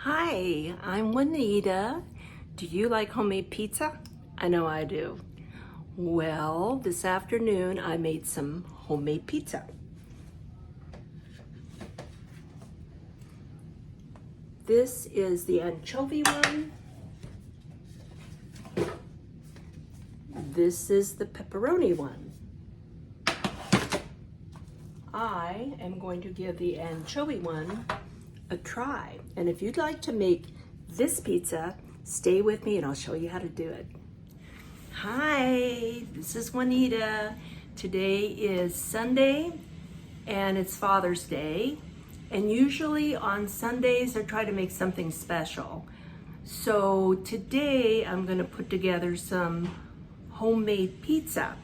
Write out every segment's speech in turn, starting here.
Hi, I'm Juanita. Do you like homemade pizza? I know I do. Well, this afternoon I made some homemade pizza. This is the anchovy one. This is the pepperoni one. I am going to give the anchovy one a try. And if you'd like to make this pizza, stay with me and I'll show you how to do it. Hi, this is Juanita. Today is Sunday and it's Father's Day. And usually on Sundays I try to make something special. So today I'm gonna put together some homemade pizza.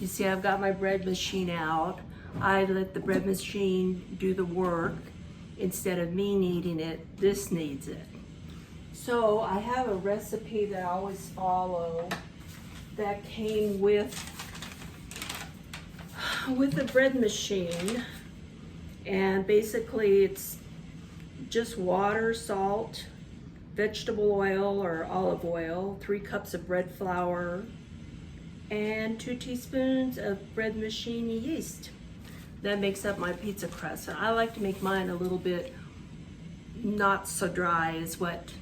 You see, I've got my bread machine out. I let the bread machine do the work. Instead of me needing it, this needs it. So I have a recipe that I always follow that came with the bread machine. And basically it's just water, salt, vegetable oil or olive oil, 3 cups of bread flour, and 2 teaspoons of bread machine yeast. That makes up my pizza crust. And I like to make mine a little bit not so dry as what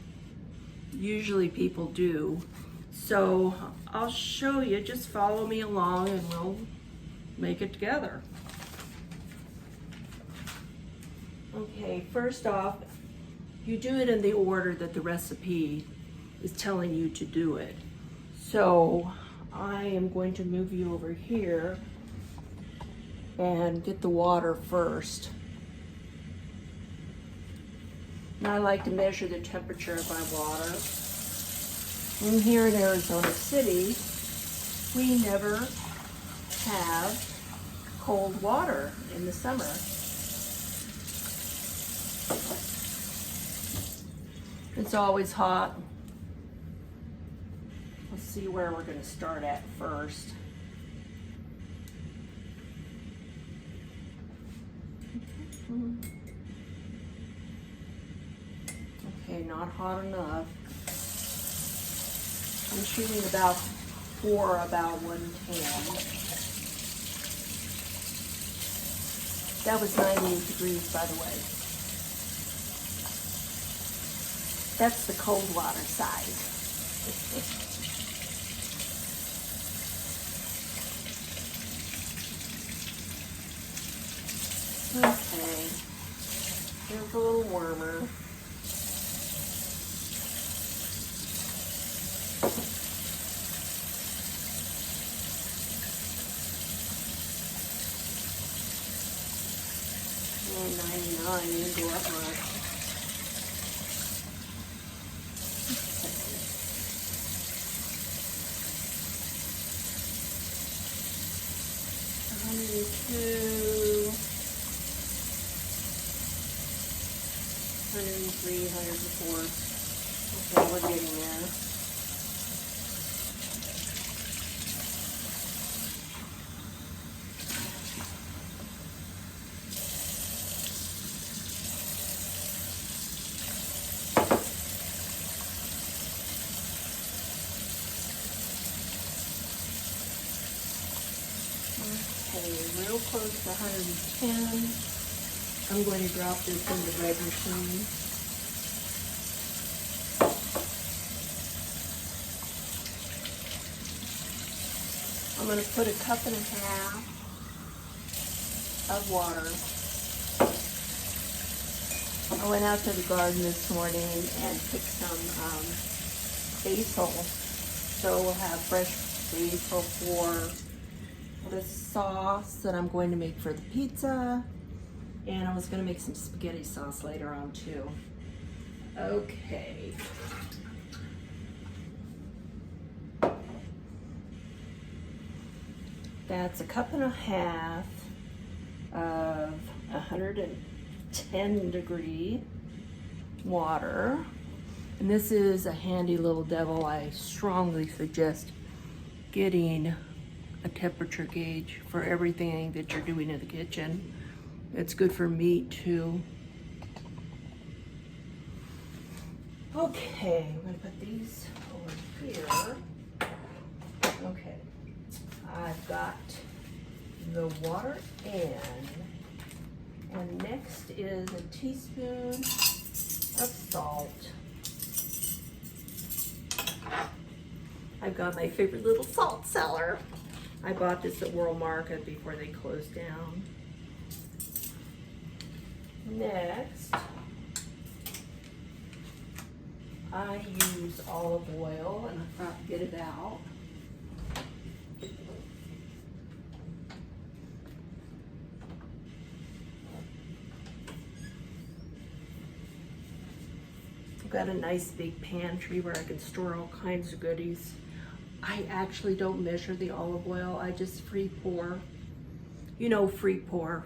usually people do. So I'll show you, just follow me along and we'll make it together. Okay, first off, you do it in the order that the recipe is telling you to do it. So I am going to move you over here and get the water first. And I like to measure the temperature of my water. And here in Arizona City, we never have cold water in the summer. It's always hot. Let's see where we're going to start at first. Okay, not hot enough. I'm shooting about 110. That was 98 degrees, by the way. That's the cold water side. Okay, here's a little warmer. And 99 didn't go up much. Okay. 102. 103, 104. Okay, we're getting there. Okay, real close to 110. I'm going to drop this in the bread machine. I'm going to put 1.5 cups of water. I went out to the garden this morning and picked some basil. So we'll have fresh basil for the sauce that I'm going to make for the pizza. And I was going to make some spaghetti sauce later on too. Okay. That's 1.5 cups of 110 degree water. And this is a handy little devil. I strongly suggest getting a temperature gauge for everything that you're doing in the kitchen. It's good for meat too. Okay, I'm gonna put these over here. Okay, I've got the water in, and next is a teaspoon of salt. I've got my favorite little salt cellar. I bought this at World Market before they closed down. Next, I use olive oil, and I forgot to get it out. I've got a nice big pantry where I can store all kinds of goodies. I actually don't measure the olive oil, I just free pour. You know, free pour.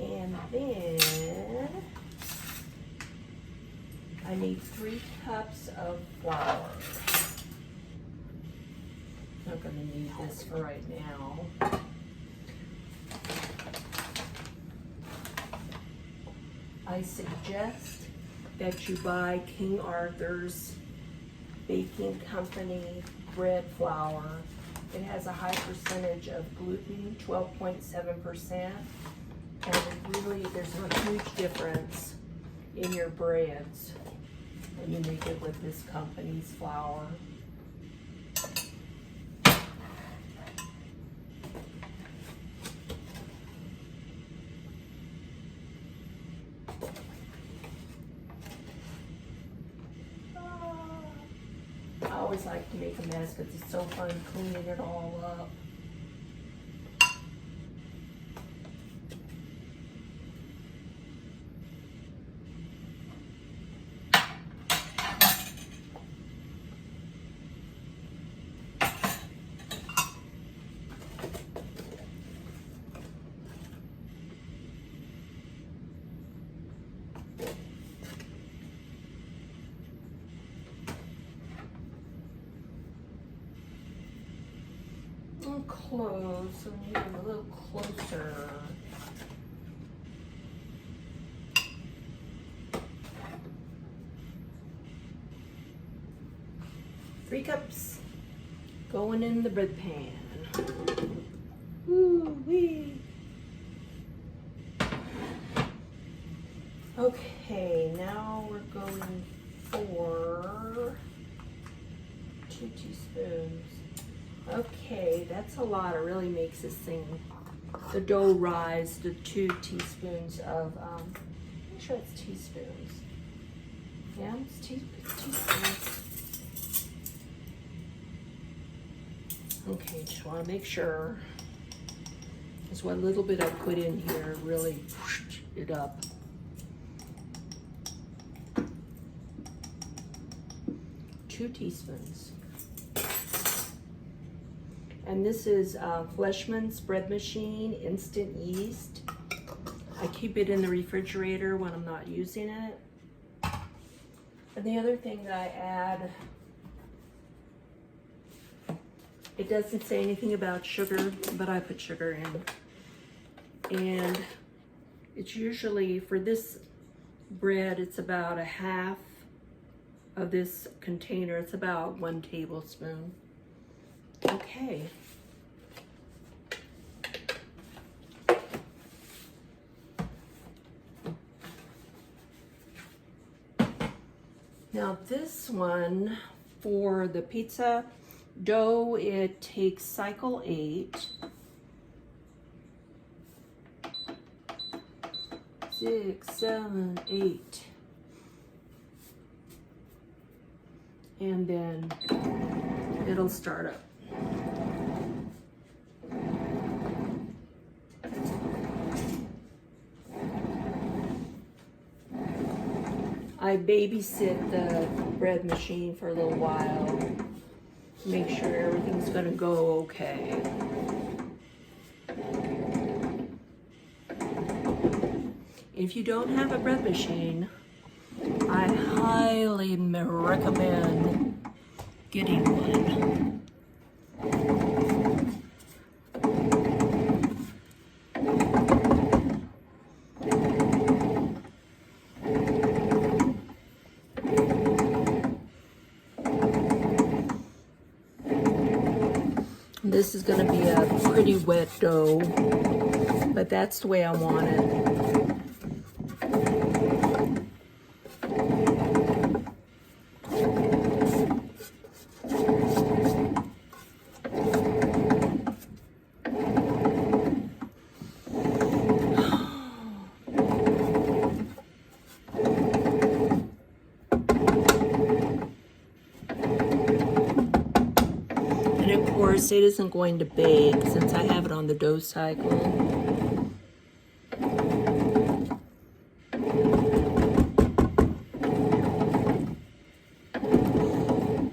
And then I need 3 cups of flour. Not gonna need this for right now. I suggest that you buy King Arthur's Baking Company bread flour. It has a high percentage of gluten, 12.7%, and there's a huge difference in your breads when you make it with this company's flour. I always like to make a mess because it's so fun cleaning it all up. Close, so we need them a little closer. Three cups going in the bread pan. Woo-wee. Okay, now we're going for 2 teaspoons. Okay, that's a lot. It really makes this thing, the dough rise to 2 teaspoons of, make sure it's teaspoons. Yeah, it's teaspoons. Okay, just want to make sure. Because what little bit I put in here really pushed it up. Two teaspoons. And this is Fleshman's bread machine, instant yeast. I keep it in the refrigerator when I'm not using it. And the other thing that I add, it doesn't say anything about sugar, but I put sugar in. And it's usually, for this bread, it's about a half of this container. It's about 1 tablespoon. Okay. Now this one, for the pizza dough, it takes cycle 8. 6, 7, 8. And then it'll start up. I babysit the bread machine for a little while, make sure everything's gonna go okay. If you don't have a bread machine, I highly recommend getting one. This is going to be a pretty wet dough, but that's the way I want it. It isn't going to bake since I have it on the dough cycle.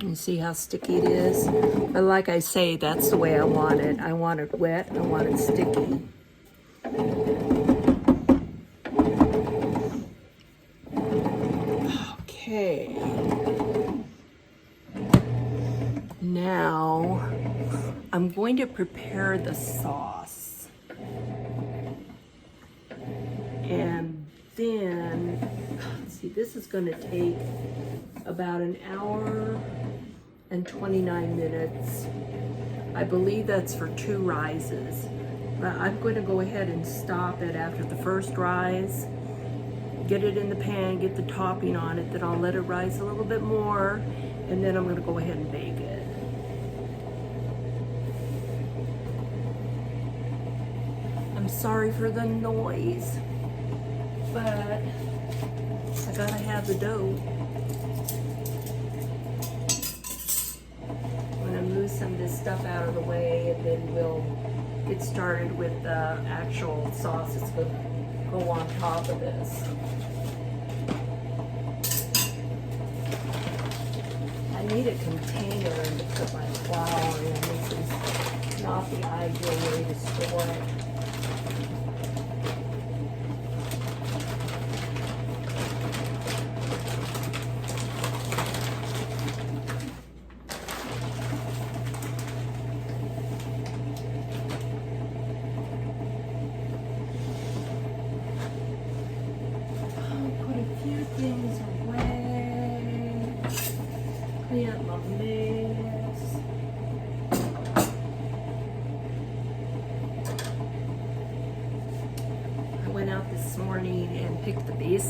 You see how sticky it is? But like I say, that's the way I want it. I want it wet, I want it sticky. Okay. Now, I'm going to prepare the sauce. And then, see, this is going to take about an hour and 29 minutes. I believe that's for 2 rises. But I'm going to go ahead and stop it after the first rise. Get it in the pan, get the topping on it, then I'll let it rise a little bit more, and then I'm going to go ahead and bake it. Sorry for the noise, but I gotta have the dough. I'm gonna move some of this stuff out of the way, and then we'll get started with the actual sauce that's gonna go on top of this. I need a container to put my flour in. This is not the ideal way to store it.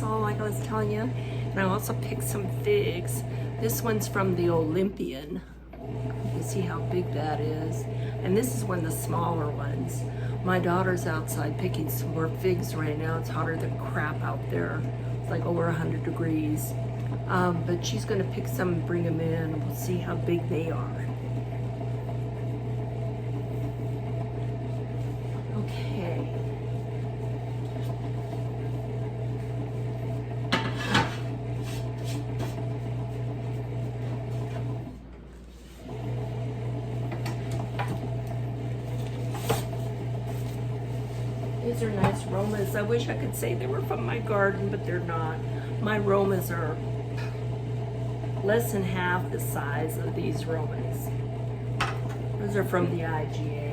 Like I was telling you, and I also picked some figs. This one's from the Olympian. You can see how big that is, and this is one of the smaller ones. My daughter's outside picking some more figs right now. It's hotter than crap out there. It's like over 100 degrees, but she's going to pick some and bring them in, and we'll see how big they are. Okay. These are nice Romas. I wish I could say they were from my garden, but they're not. My Romas are less than half the size of these Romas. Those are from the IGA.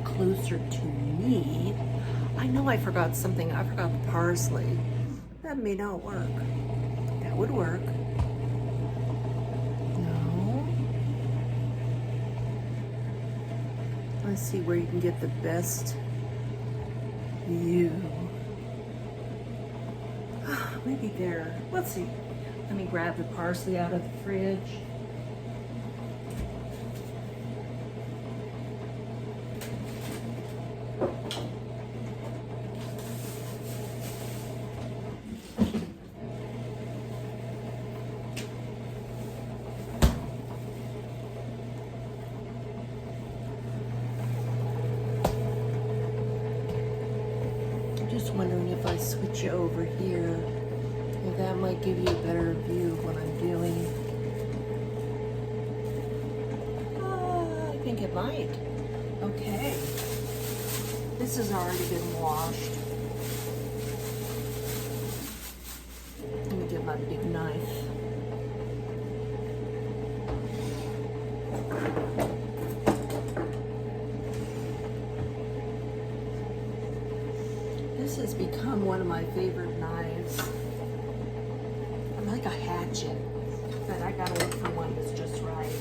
Closer to me. I know I forgot something. I forgot the parsley. That may not work. That would work. No. Let's see where you can get the best view. Maybe there. Let's see. Let me grab the parsley out of the fridge. Wondering if I switch over here, that might give you a better view of what I'm doing. I think it might. Okay. This has already been washed. Let me get my big knife. This has become one of my favorite knives. I like a hatchet, but I gotta look for one that's just right.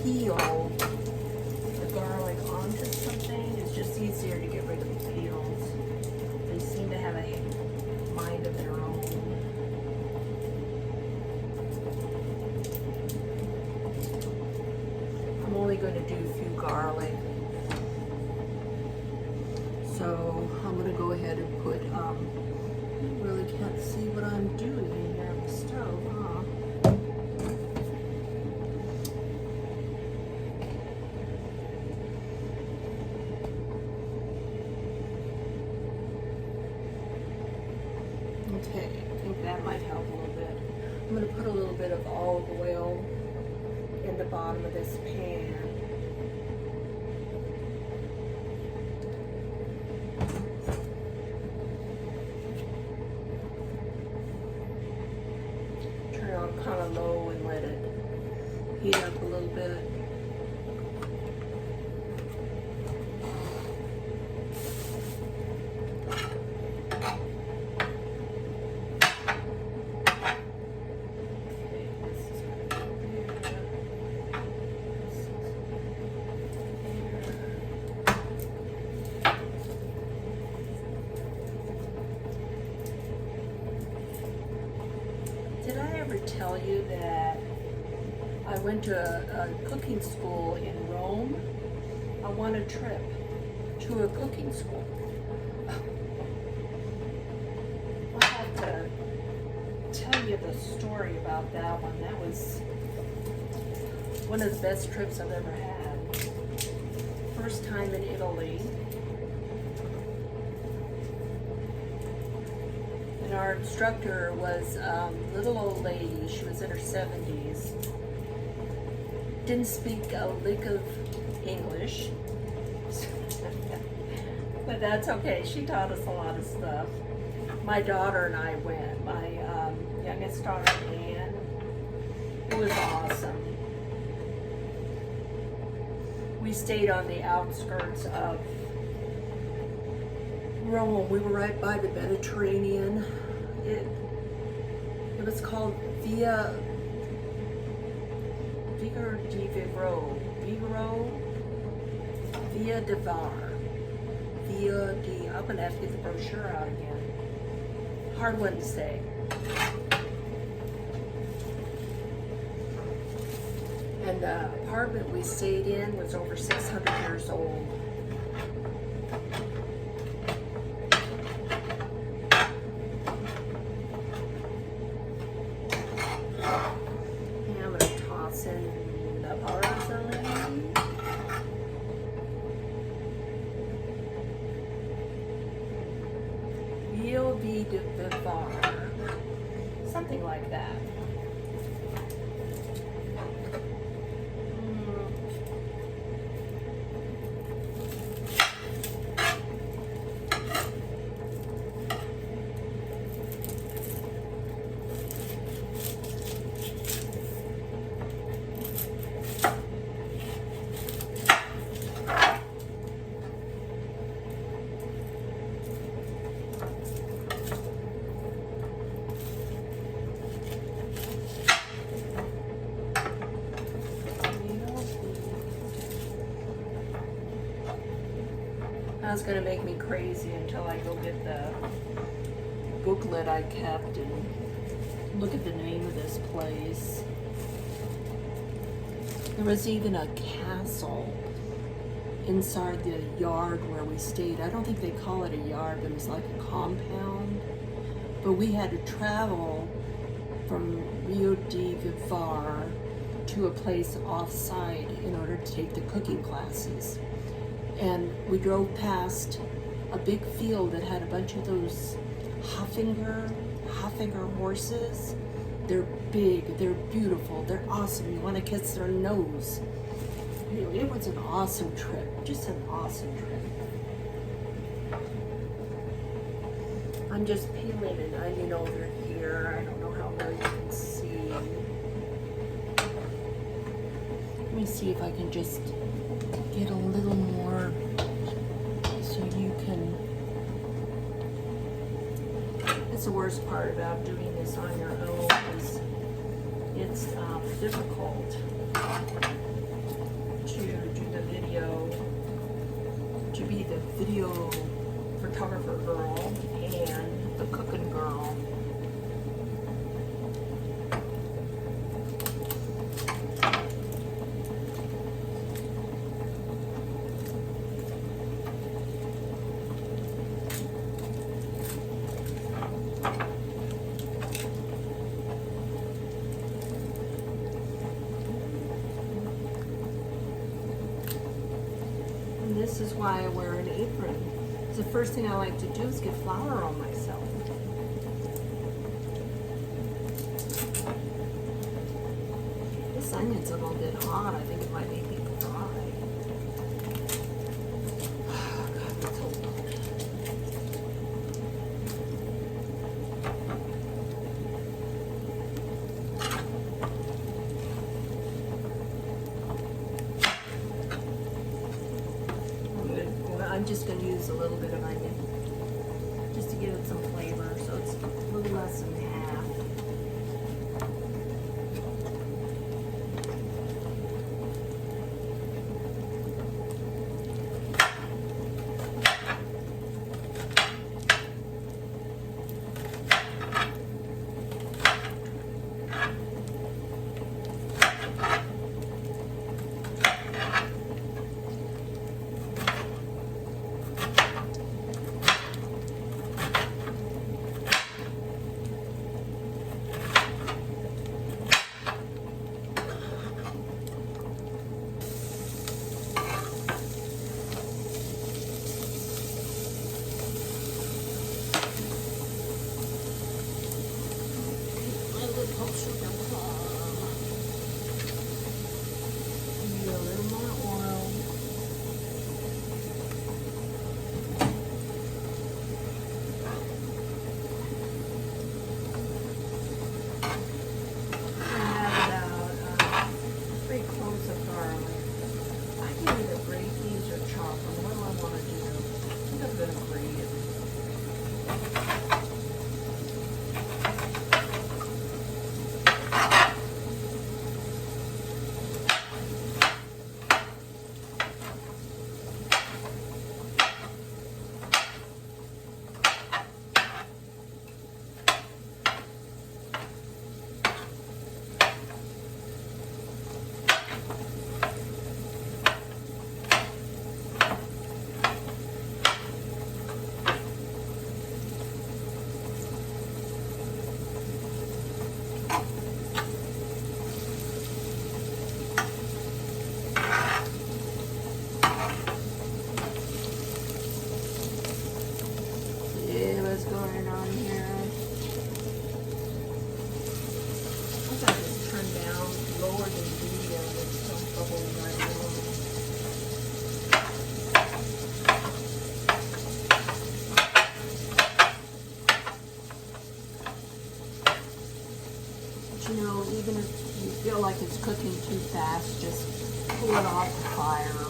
Peel the garlic onto something, it's just easier to get rid of the peels. They seem to have a mind of their own. I'm only going to do a few garlic. So I'm going to go ahead and put, really can't see what I'm doing in here on the stove, huh? Okay, I think that might help a little bit. I'm going to put a little bit of olive oil in the bottom of this pan. Turn it on kind of low and let it heat up a little bit. Did I ever tell you that I went to a cooking school in Rome? I won a trip to a cooking school. I'll have to tell you the story about that one. That was one of the best trips I've ever had. First time in Italy. And our instructor was a little old lady. She was in her 70s. Didn't speak a lick of English. But that's okay. She taught us a lot of stuff. My daughter and I went. My youngest daughter, Anne. It was awesome. We stayed on the outskirts of Rome. We were right by the Mediterranean. It was called Via de Var. I'm gonna have to get the brochure out again. Hard one to say. And the apartment we stayed in was over 600 years old. And I'm gonna toss in the parsley. Vie de Var. Something like that. Grandma's gonna make me crazy until I go get the booklet I kept and look at the name of this place. There was even a castle inside the yard where we stayed. I don't think they call it a yard, but it's like a compound. But we had to travel from Rio de Vivar to a place off-site in order to take the cooking classes. And we drove past a big field that had a bunch of those Haflinger horses. They're big, they're beautiful, they're awesome. You want to kiss their nose. It was an awesome trip, just an awesome trip. I'm just peeling an onion over here. I don't know how well you can see. Let me see if I can just get a little more so you can. That's the worst part about doing this on your own is it's difficult to do the video, to be the video photographer girl and the cooking girl. This is why I wear an apron. The first thing I like to do is get flour on myself. This onion's a little bit hot. I think it might make me cry. Oh, God, that's so hot. I'm just going to use a little bit of onion just to give it some flavor, so it's a little less than half. You know, even if you feel like it's cooking too fast, just pull it off the fire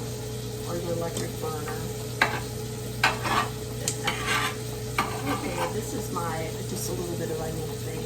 or the electric burner. Okay, this is my, just a little bit of onion thing.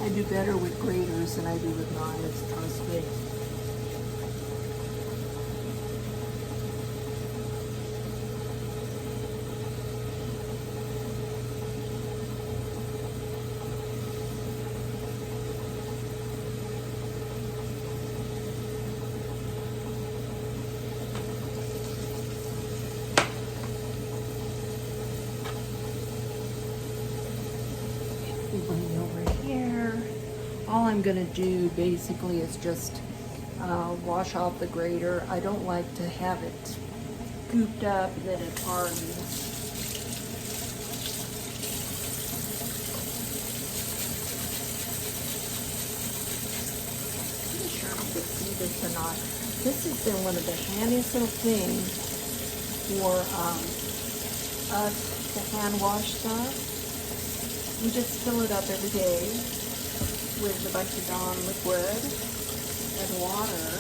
I do better with graters than I do with knives, trust me. Bring it over here. All I'm going to do basically is just wash off the grater. I don't like to have it gooped up and then it hardens. I'm not sure if you can see this or not. This has been one of the handiest little things for us to hand wash stuff. We just fill it up every day with a bunch of Dawn liquid and water,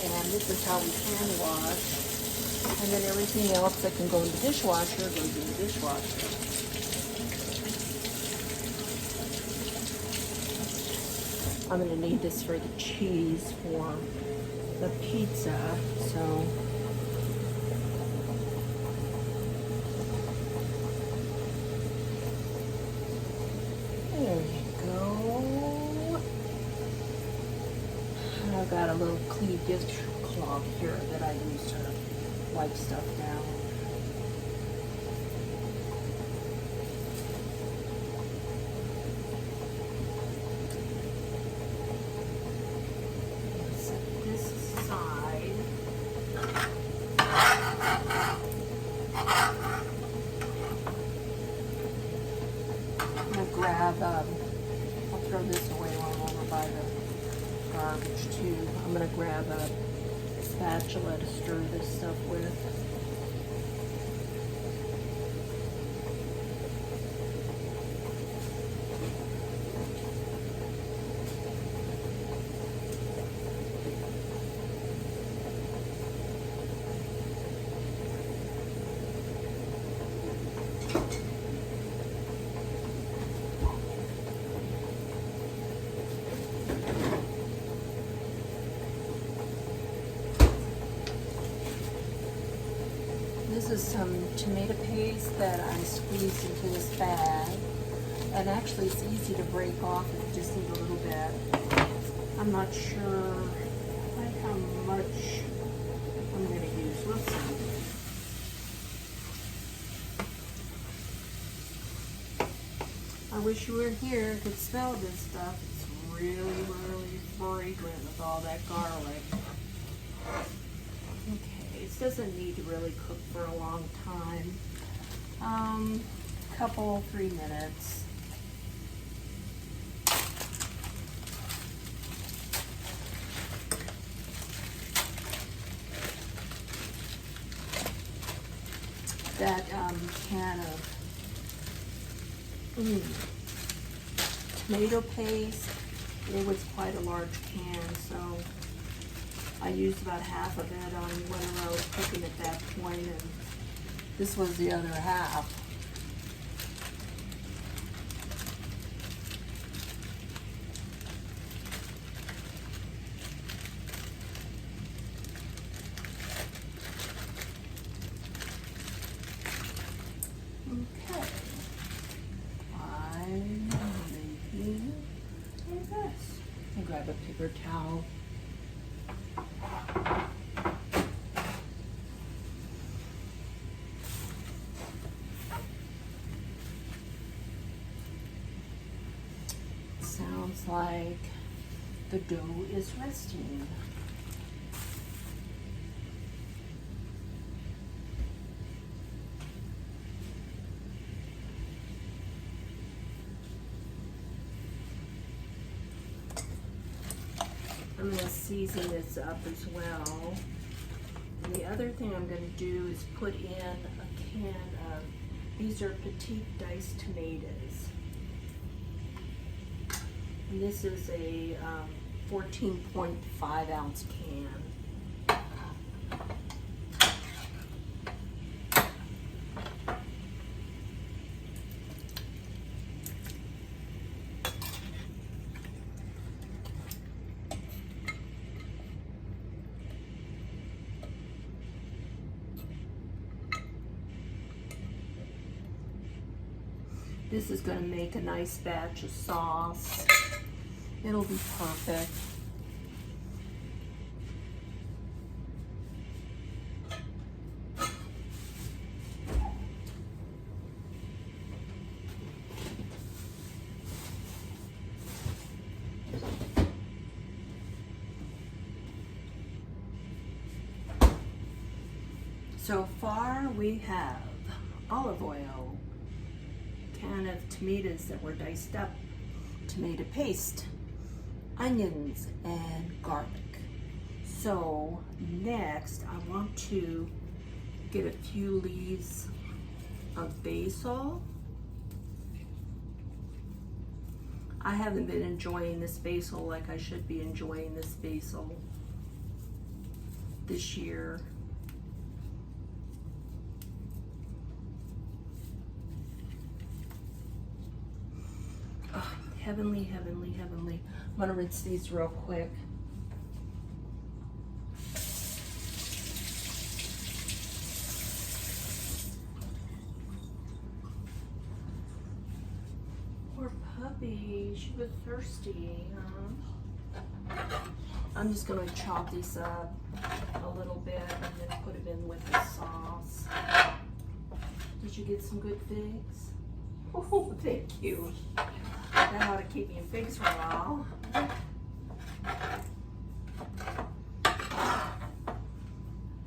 and this is how we hand wash. And then everything else that can go in the dishwasher goes in the dishwasher. I'm going to need this for the cheese for the pizza, so. There you go. I've got a little clean dishcloth here that I use to wipe stuff down. Set this aside. I'm going to grab, I'll throw this away while I'm over by the garbage too. I'm going to grab a spatula to stir this stuff with. This is some tomato paste that I squeezed into this bag. And actually it's easy to break off if you just need a little bit. I'm not sure quite how much I'm going to use. We'll see. I wish you were here and could smell this stuff. It's really, really fragrant with all that garlic. Okay. This doesn't need to really cook for a long time. Couple, 3 minutes. That can of tomato paste, it was quite a large can, so I used about half of it on whatever I was cooking at that point, and this was the other half. Okay. I'm making this. I'll grab a paper towel. Sounds like the dough is resting. I'm going to season this up as well. And the other thing I'm going to do is put in a can of, these are petite diced tomatoes. And this is a 14.5 ounce can. This is going to make a nice batch of sauce. It'll be perfect. So far we have olive oil, can of tomatoes that were diced up, tomato paste, onions, and garlic. So next I want to get a few leaves of basil. I haven't been enjoying this basil like I should be enjoying this basil this year. Oh, heavenly, heavenly, heavenly. I'm gonna rinse these real quick. Poor puppy, she was thirsty, huh? I'm just gonna chop these up a little bit and then put them in with the sauce. Did you get some good figs? Oh, thank you. That ought to keep me in figs for a while.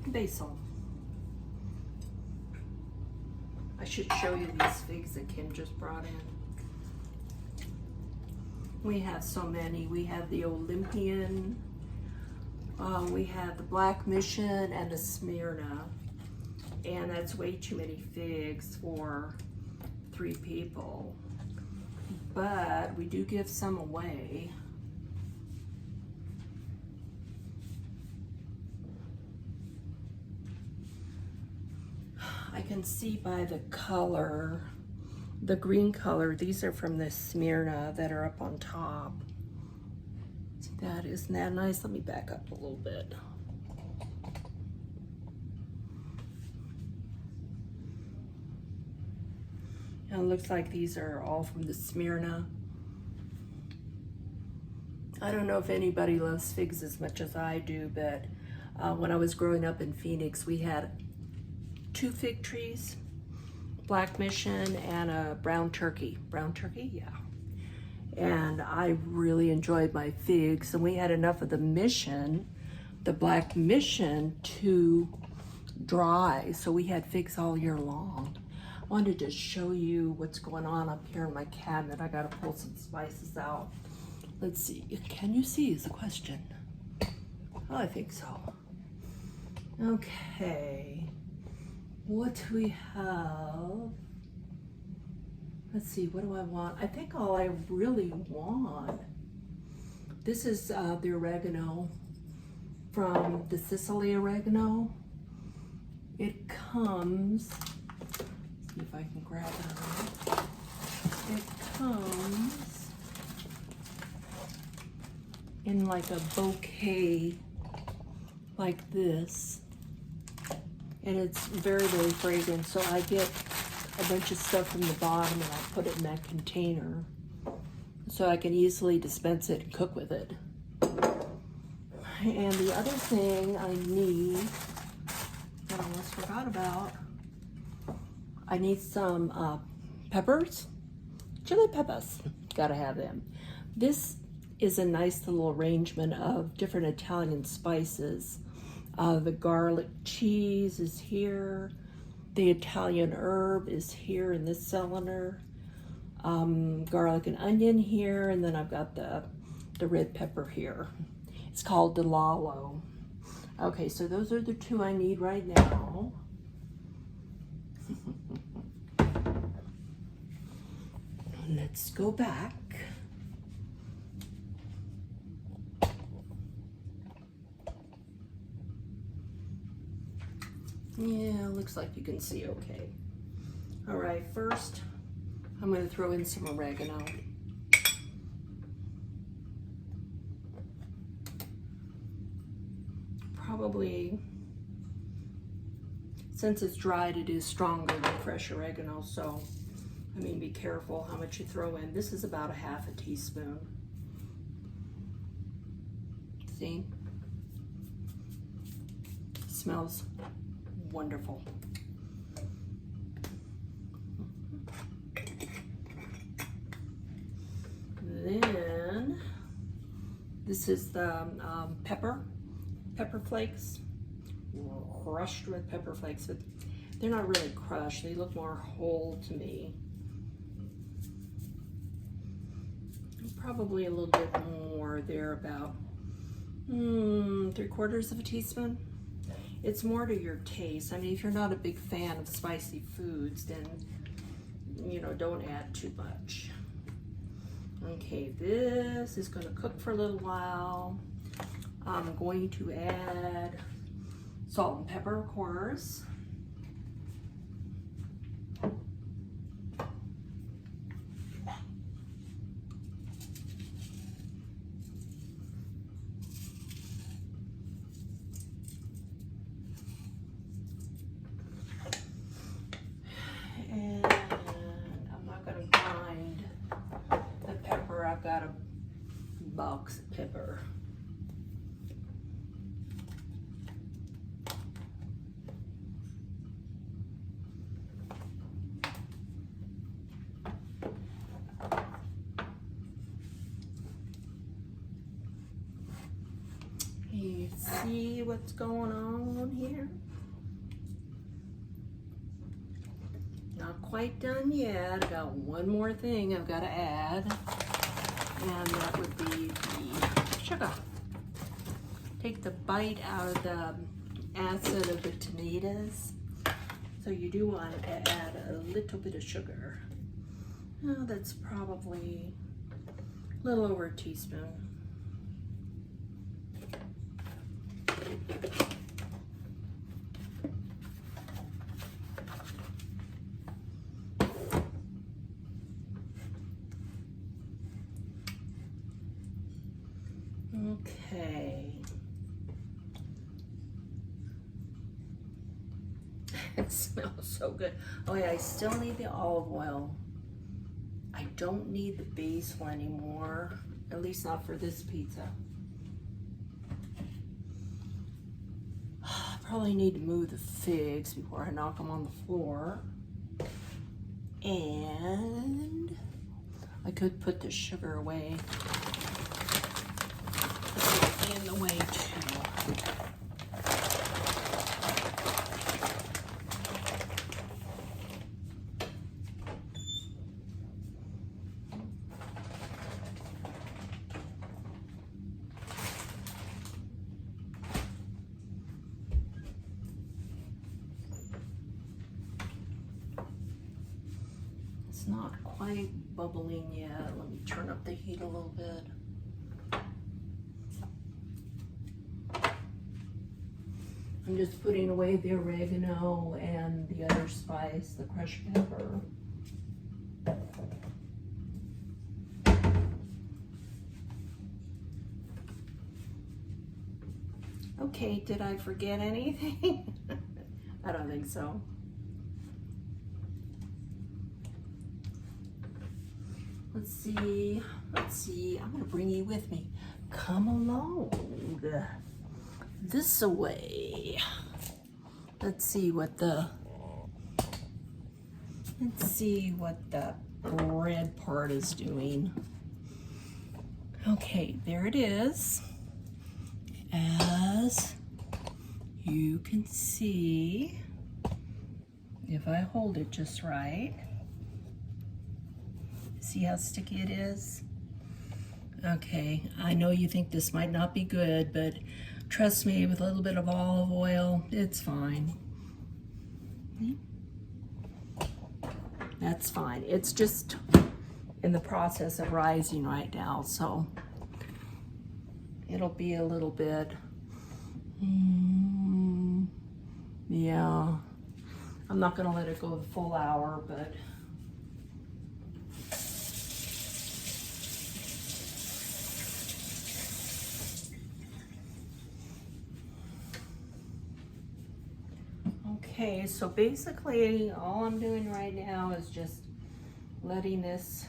Basil. I should show you these figs that Kim just brought in. We have so many. We have the Olympian, we have the Black Mission, and the Smyrna. And that's way too many figs for 3 people. But we do give some away. I can see by the color, the green color, these are from the Smyrna that are up on top. Isn't that nice? Let me back up a little bit. And it looks like these are all from the Smyrna. I don't know if anybody loves figs as much as I do, but when I was growing up in Phoenix, we had 2 fig trees, Black Mission and a brown turkey. Brown turkey, yeah. And I really enjoyed my figs, and we had enough of the Mission, the Black Mission, to dry, so we had figs all year long. I wanted to show you what's going on up here in my cabinet. I gotta pull some spices out. Let's see, can you see is the question? Oh, I think so. Okay, what do we have? Let's see, what do I want? I think all I really want, this is the oregano from the Sicily oregano. It comes, let's see if I can grab it. It comes in like a bouquet like this. And it's very, very fragrant. So I get a bunch of stuff from the bottom and I put it in that container so I can easily dispense it and cook with it. And the other thing I need, that I almost forgot about, I need some peppers, chili peppers, gotta have them. This is a nice little arrangement of different Italian spices. The garlic cheese is here. The Italian herb is here in this cylinder. Garlic and onion here, and then I've got the red pepper here. It's called Delalo. Okay, so those are the 2 I need right now. Let's go back. Yeah, looks like you can see okay. All right, first I'm going to throw in some oregano. Probably, since it's dried, it is stronger than fresh oregano, so I mean, be careful how much you throw in. This is about a half a teaspoon. See? Smells wonderful. Then this is the pepper flakes, crushed with pepper flakes, but they're not really crushed. They look more whole to me. Probably a little bit more there, about 3/4 of a teaspoon. It's more to your taste. I mean, if you're not a big fan of spicy foods, then, you know, don't add too much. Okay, this is going to cook for a little while. I'm going to add salt and pepper, of course. And I'm not going to grind the pepper. I've got a box of pepper. You see what's going on here? Not quite done yet. I got one more thing I've got to add, and that would be the sugar. Take the bite out of the acid of the tomatoes. So you do want to add a little bit of sugar. Oh, that's probably a little over a teaspoon. Okay. It smells so good. Oh yeah, I still need the olive oil. I don't need the basil anymore, at least not for this pizza. Probably need to move the figs before I knock them on the floor. And I could put the sugar away. In the way too. It's not quite bubbling yet. Let me turn up the heat a little bit. I'm just putting away the oregano and the other spice, the crushed pepper. Okay, did I forget anything? I don't think so. Let's see. I'm gonna bring you with me. Come along. This away. Let's see what the bread part is doing. Okay, there it is. As you can see, if I hold it just right, see how sticky it is? Okay, I know you think this might not be good, but trust me, with a little bit of olive oil, it's fine. That's fine. It's just in the process of rising right now, so it'll be a little bit, yeah. I'm not gonna let it go the full hour, but okay, so basically all I'm doing right now is just letting this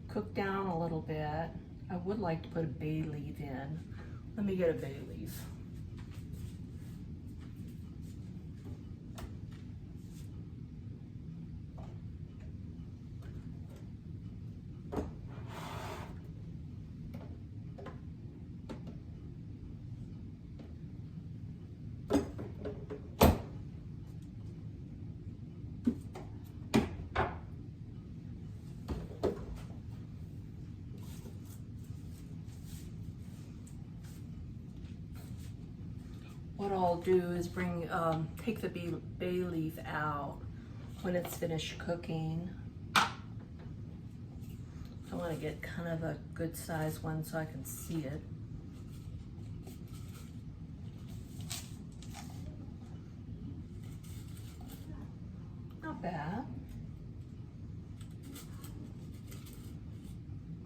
cook down a little bit. I would like to put a bay leaf in. Let me get a bay leaf. What I'll do is take the bay leaf out when it's finished cooking. I want to get kind of a good size one so I can see it. Not bad.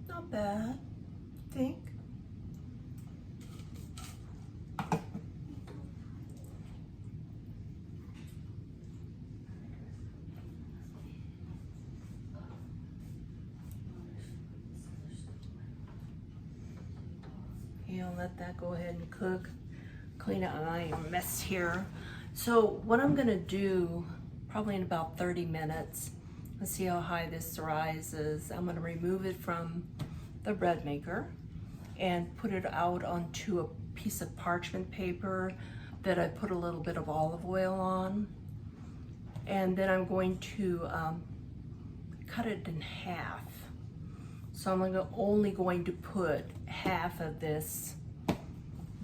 Not bad, I think. Let that go ahead and cook. Clean up my mess here. So what I'm gonna do, probably in about 30 minutes, let's see how high this rises. I'm gonna remove it from the bread maker and put it out onto a piece of parchment paper that I put a little bit of olive oil on. And then I'm going to cut it in half. So I'm only going to put half of this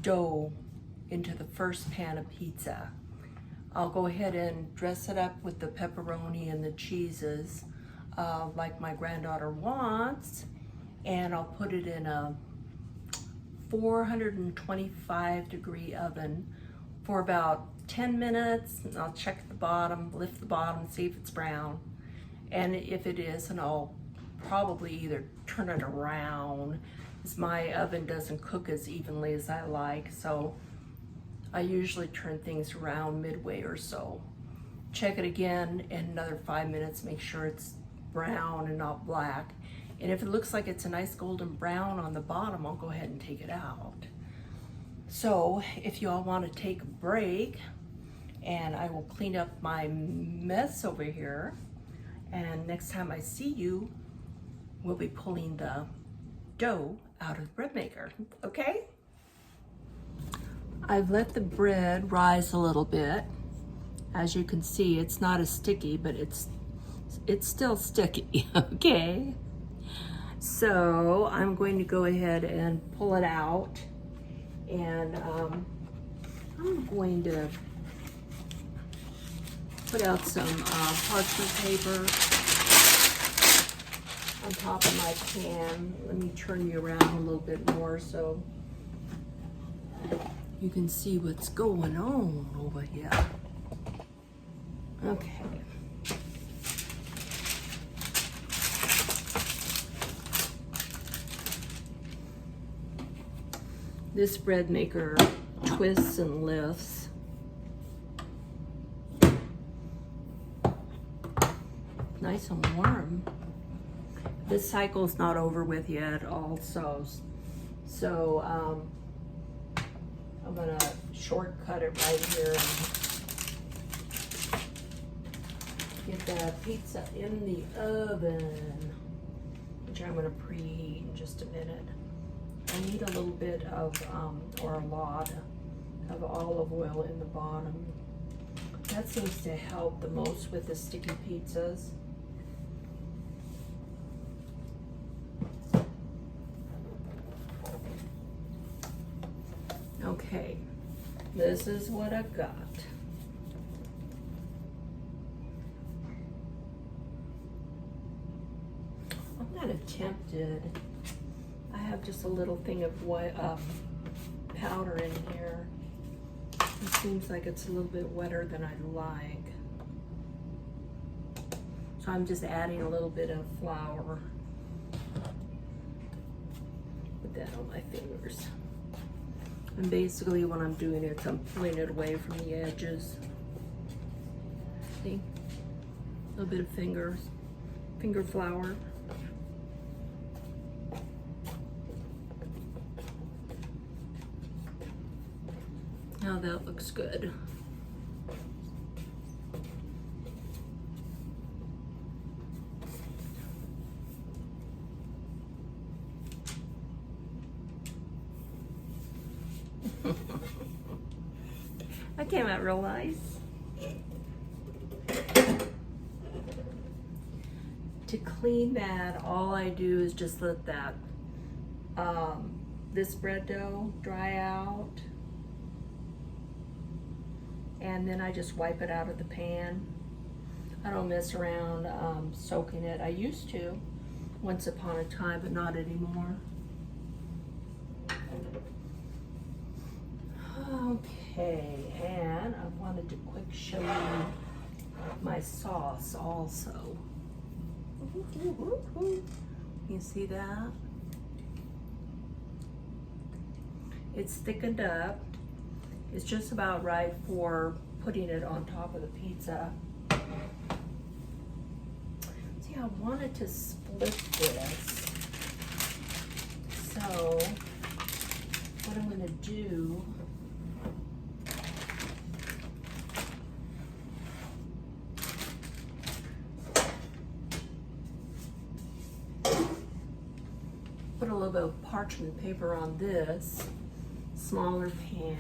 dough into the first pan of pizza. I'll go ahead and dress it up with the pepperoni and the cheeses like my granddaughter wants, and I'll put it in a 425-degree oven for about 10 minutes. And I'll check the bottom, lift the bottom, see if it's brown, and if it is, and I'll probably either turn it around, because my oven doesn't cook as evenly as I like, so I usually turn things around midway or so. Check it again in another 5 minutes, make sure it's brown and not black. And if it looks like it's a nice golden brown on the bottom, I'll go ahead and take it out. So if you all want to take a break, and I will clean up my mess over here, and next time I see you, we'll be pulling the dough out of the bread maker, okay? I've let the bread rise a little bit. As you can see, it's not as sticky, but it's still sticky, okay? So I'm going to go ahead and pull it out, and I'm going to put out some parchment paper on top of my pan. Let me turn you around a little bit more so you can see what's going on over here. Okay. This bread maker twists and lifts. Nice and warm. This cycle's not over with yet also. So I'm gonna shortcut it right here and get that pizza in the oven, which I'm gonna preheat in just a minute. I need a little bit of, or a lot of olive oil in the bottom. That seems to help the most with the sticky pizzas. Okay, this is what I've got. I'm kind of tempted. I have just a little thing of white powder in here. It seems like it's a little bit wetter than I'd like. So I'm just adding a little bit of flour. Put that on my fingers. And basically what I'm doing is I'm pulling it away from the edges. See? A little bit of fingers. finger flour. Now that looks good. That came out real nice. To clean that, all I do is just let that this bread dough dry out, and then I just wipe it out of the pan. I don't mess around soaking it. I used to once upon a time, but not anymore. Okay, and I wanted to quick show you my sauce also. You see that? It's thickened up. It's just about right for putting it on top of the pizza. See, I wanted to split this. So, what I'm going to do, put a little bit of parchment paper on this smaller pan.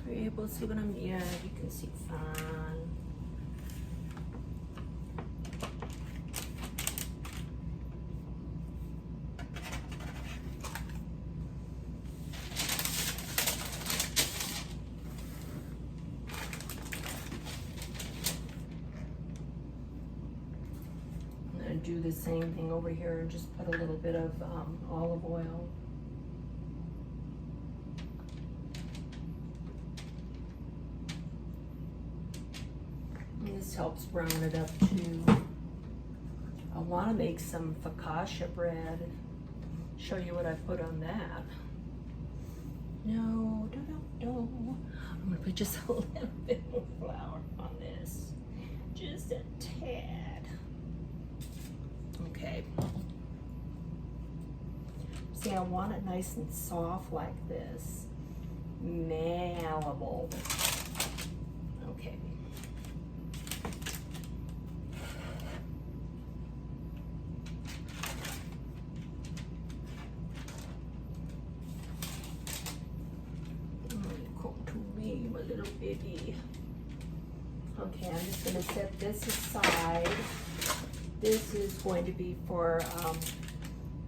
Are you able to see what I'm, yeah, you can see fine. Do the same thing over here and just put a little bit of olive oil. And this helps brown it up too. I want to make some focaccia bread. Show you what I put on that. No. I'm going to put just a little bit more flour on this. Just a tad. Okay. See, I want it nice and soft like this. Malleable. Okay. Come to me, my little baby. Okay, I'm just going to set this aside. This is going to be for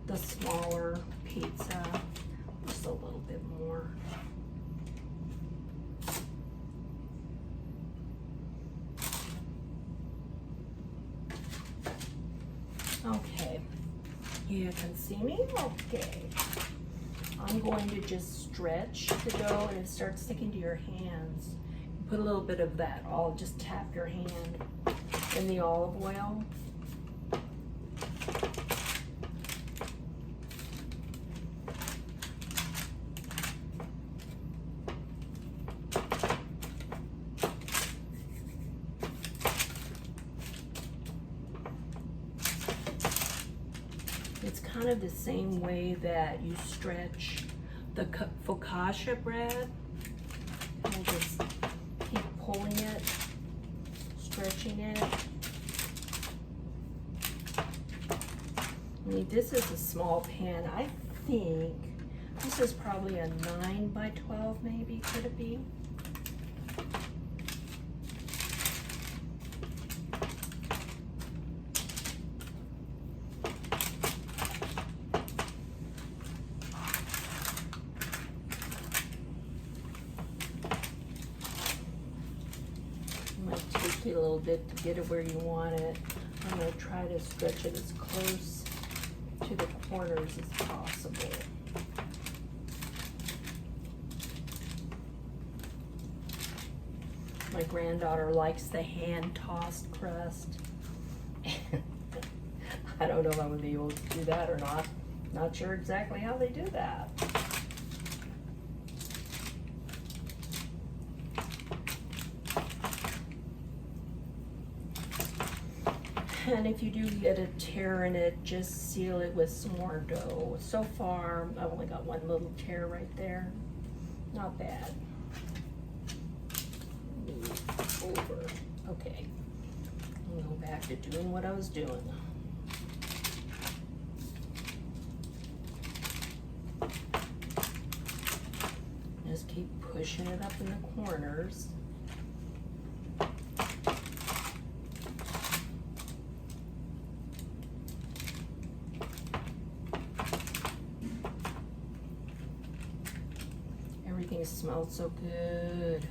the smaller pizza, just a little bit more. Okay, you can see me? Okay. I'm going to just stretch the dough and it starts sticking to your hands. Put a little bit of that, I'll just tap your hand in the olive oil. It's kind of the same way that you stretch the focaccia bread. And just keep pulling it, stretching it. I mean, this is a small pan. I think this is probably a 9 by 12 maybe, could it be? A little bit to get it where you want it. I'm going to try to stretch it as close to the corners as possible. My granddaughter likes the hand-tossed crust. I don't know if I'm going to be able to do that or not. Not sure exactly how they do that. And if you do get a tear in it, just seal it with some more dough. So far, I've only got one little tear right there. Not bad. Move over. Okay. I'll go back to doing what I was doing. Just keep pushing it up in the corners. Everything smells so good.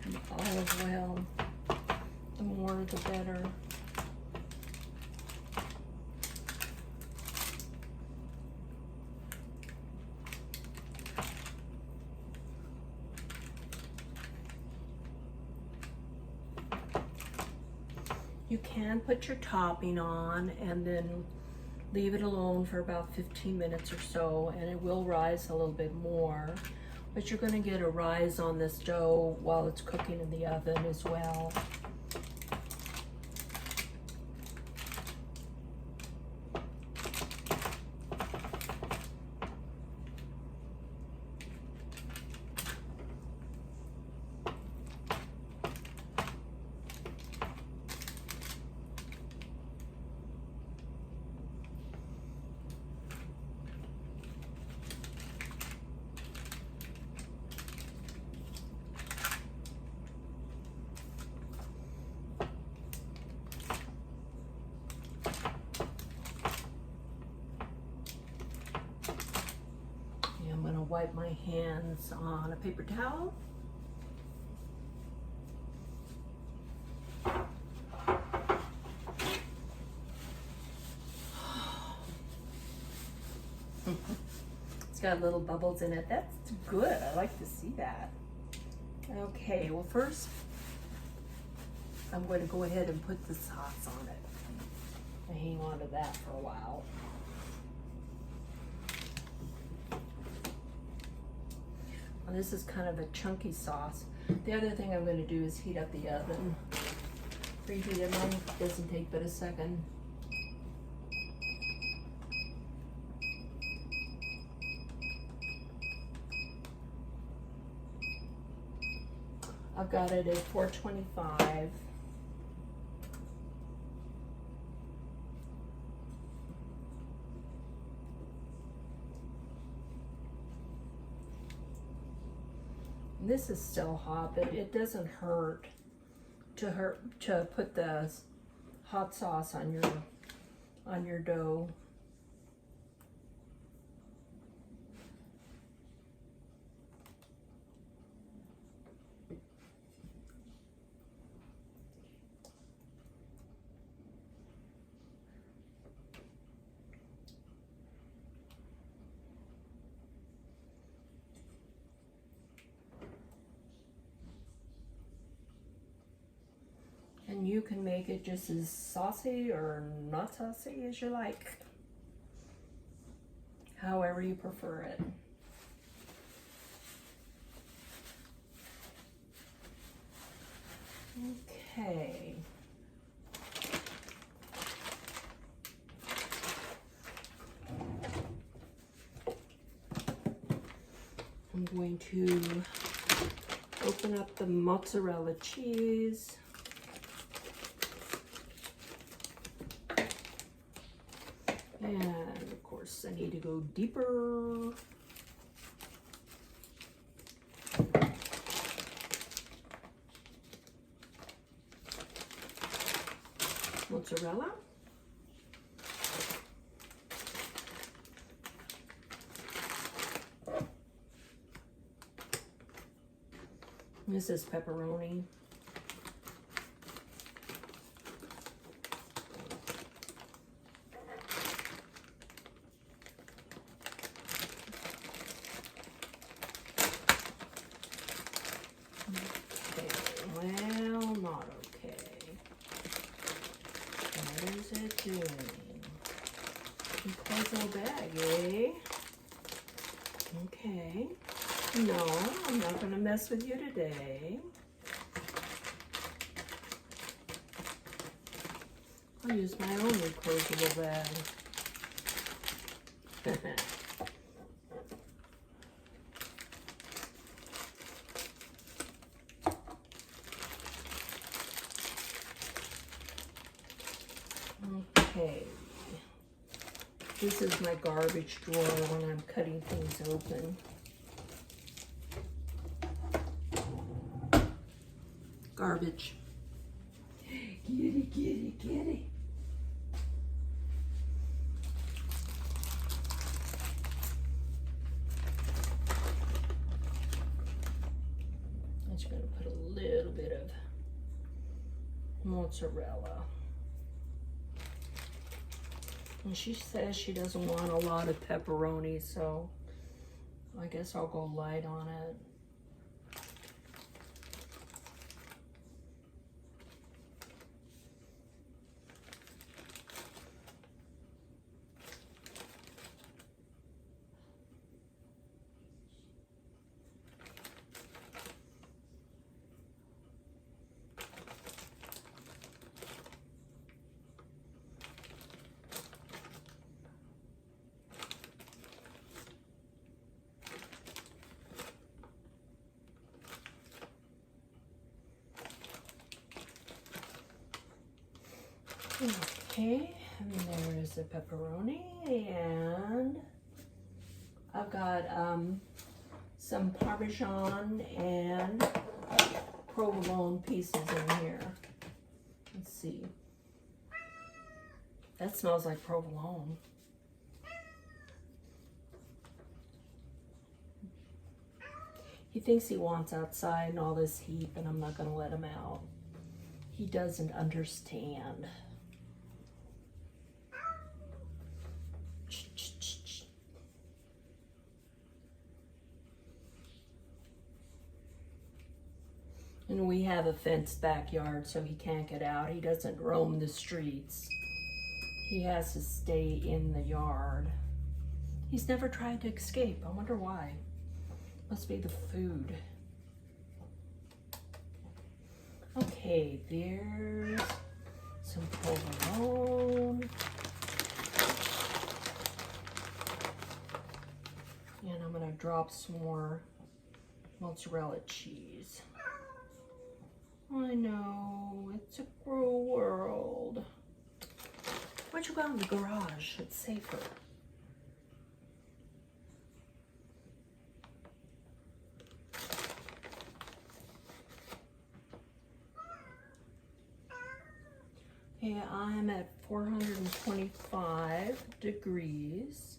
And olive oil, the more the better. You can put your topping on and then leave it alone for about 15 minutes or so, and it will rise a little bit more. But you're going to get a rise on this dough while it's cooking in the oven as well. Wipe my hands on a paper towel. It's got little bubbles in it. That's good. I like to see that. Okay, well first I'm going to go ahead and put the sauce on it. I hang on to that for a while. Well, this is kind of a chunky sauce. The other thing I'm going to do is heat up the oven. Preheat it. Mine doesn't take but a second. I've got it at 425. This is still hot, but it doesn't hurt to put the hot sauce on your dough. And you can make it just as saucy or not saucy as you like, however you prefer it. Okay. I'm going to open up the mozzarella cheese. And of course, I need to go deeper. Mozzarella. This is pepperoni. doing? You close the little bag, eh? Okay. No, I'm not going to mess with you today. I'll use my own reclosable bag. Okay. This is my garbage drawer when I'm cutting things open. Garbage. Kitty, kitty, kitty. I'm just going to put a little bit of mozzarella. And she says she doesn't want a lot of pepperoni, so I guess I'll go light on it. Okay, and there is the pepperoni, and I've got some Parmesan and provolone pieces in here. Let's see. That smells like provolone. He thinks he wants outside and all this heat, but I'm not going to let him out. He doesn't understand. And we have a fenced backyard, so he can't get out. He doesn't roam the streets. He has to stay in the yard. He's never tried to escape. I wonder why. Must be the food. Okay, there's some provolone. And I'm gonna drop some more mozzarella cheese. I know, it's a cruel world. Why don't you go out in the garage? It's safer. Okay, I'm at 425 degrees.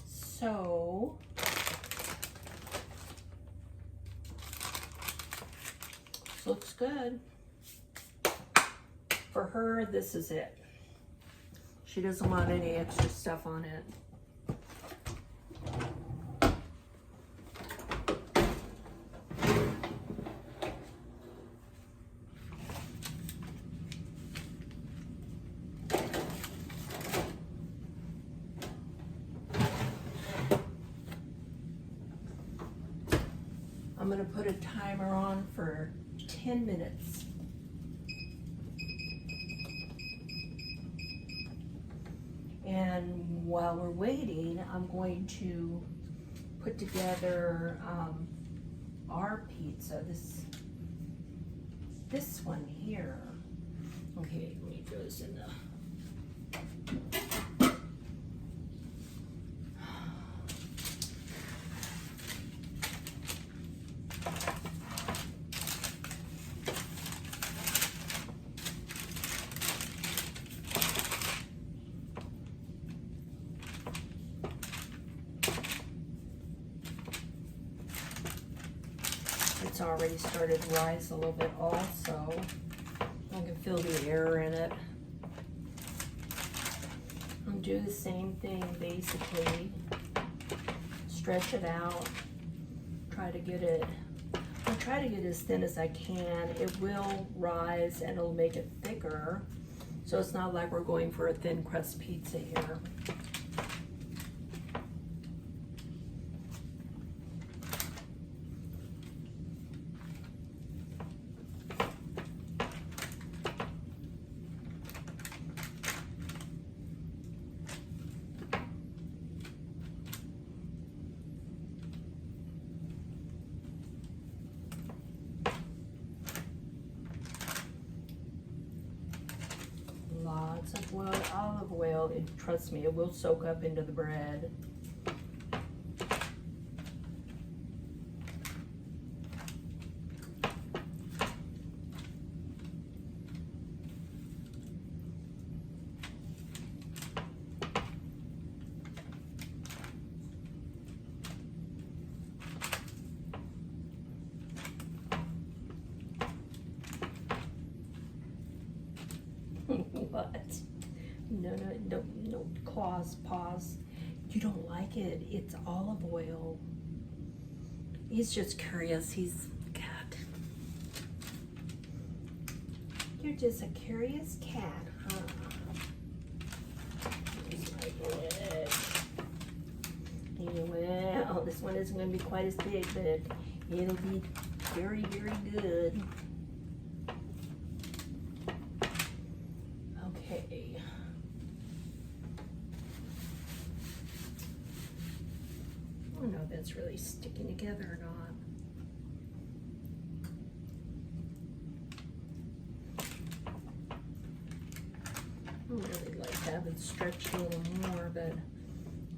So, this looks good. For her, this is it. She doesn't want any extra stuff on it. I'm going to put a timer on for 10 minutes. And while we're waiting, I'm going to put together our pizza, this one here. Okay, let me throw this in the... It's already started to rise a little bit also. I can feel the air in it. I'll do the same thing basically. Stretch it out. Try to get it. I try to get as thin as I can. It will rise and it'll make it thicker. So it's not like we're going for a thin crust pizza here. Lots of oil, olive oil. Trust me, it will soak up into the bread. What? No, pause. You don't like it. It's olive oil. He's just curious. God. You're just a curious cat, huh? Here's my bread. Well, this one isn't going to be quite as big, but it'll be very, very good. Okay. I don't know if that's really sticking together or not. I would really like to have it stretched a little more, but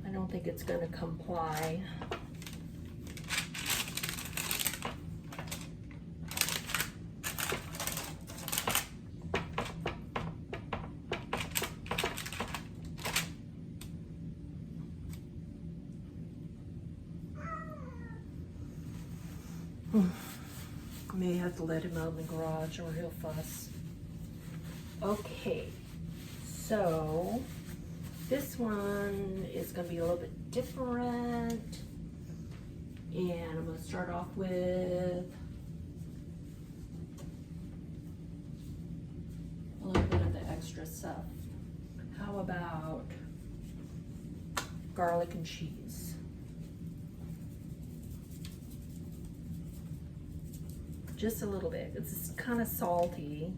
I don't think it's going to comply. I may have to let him out in the garage or he'll fuss. Okay, so this one is going to be a little bit different. And I'm going to start off with a little bit of the extra stuff. How about garlic and cheese? Just a little bit. It's kind of salty,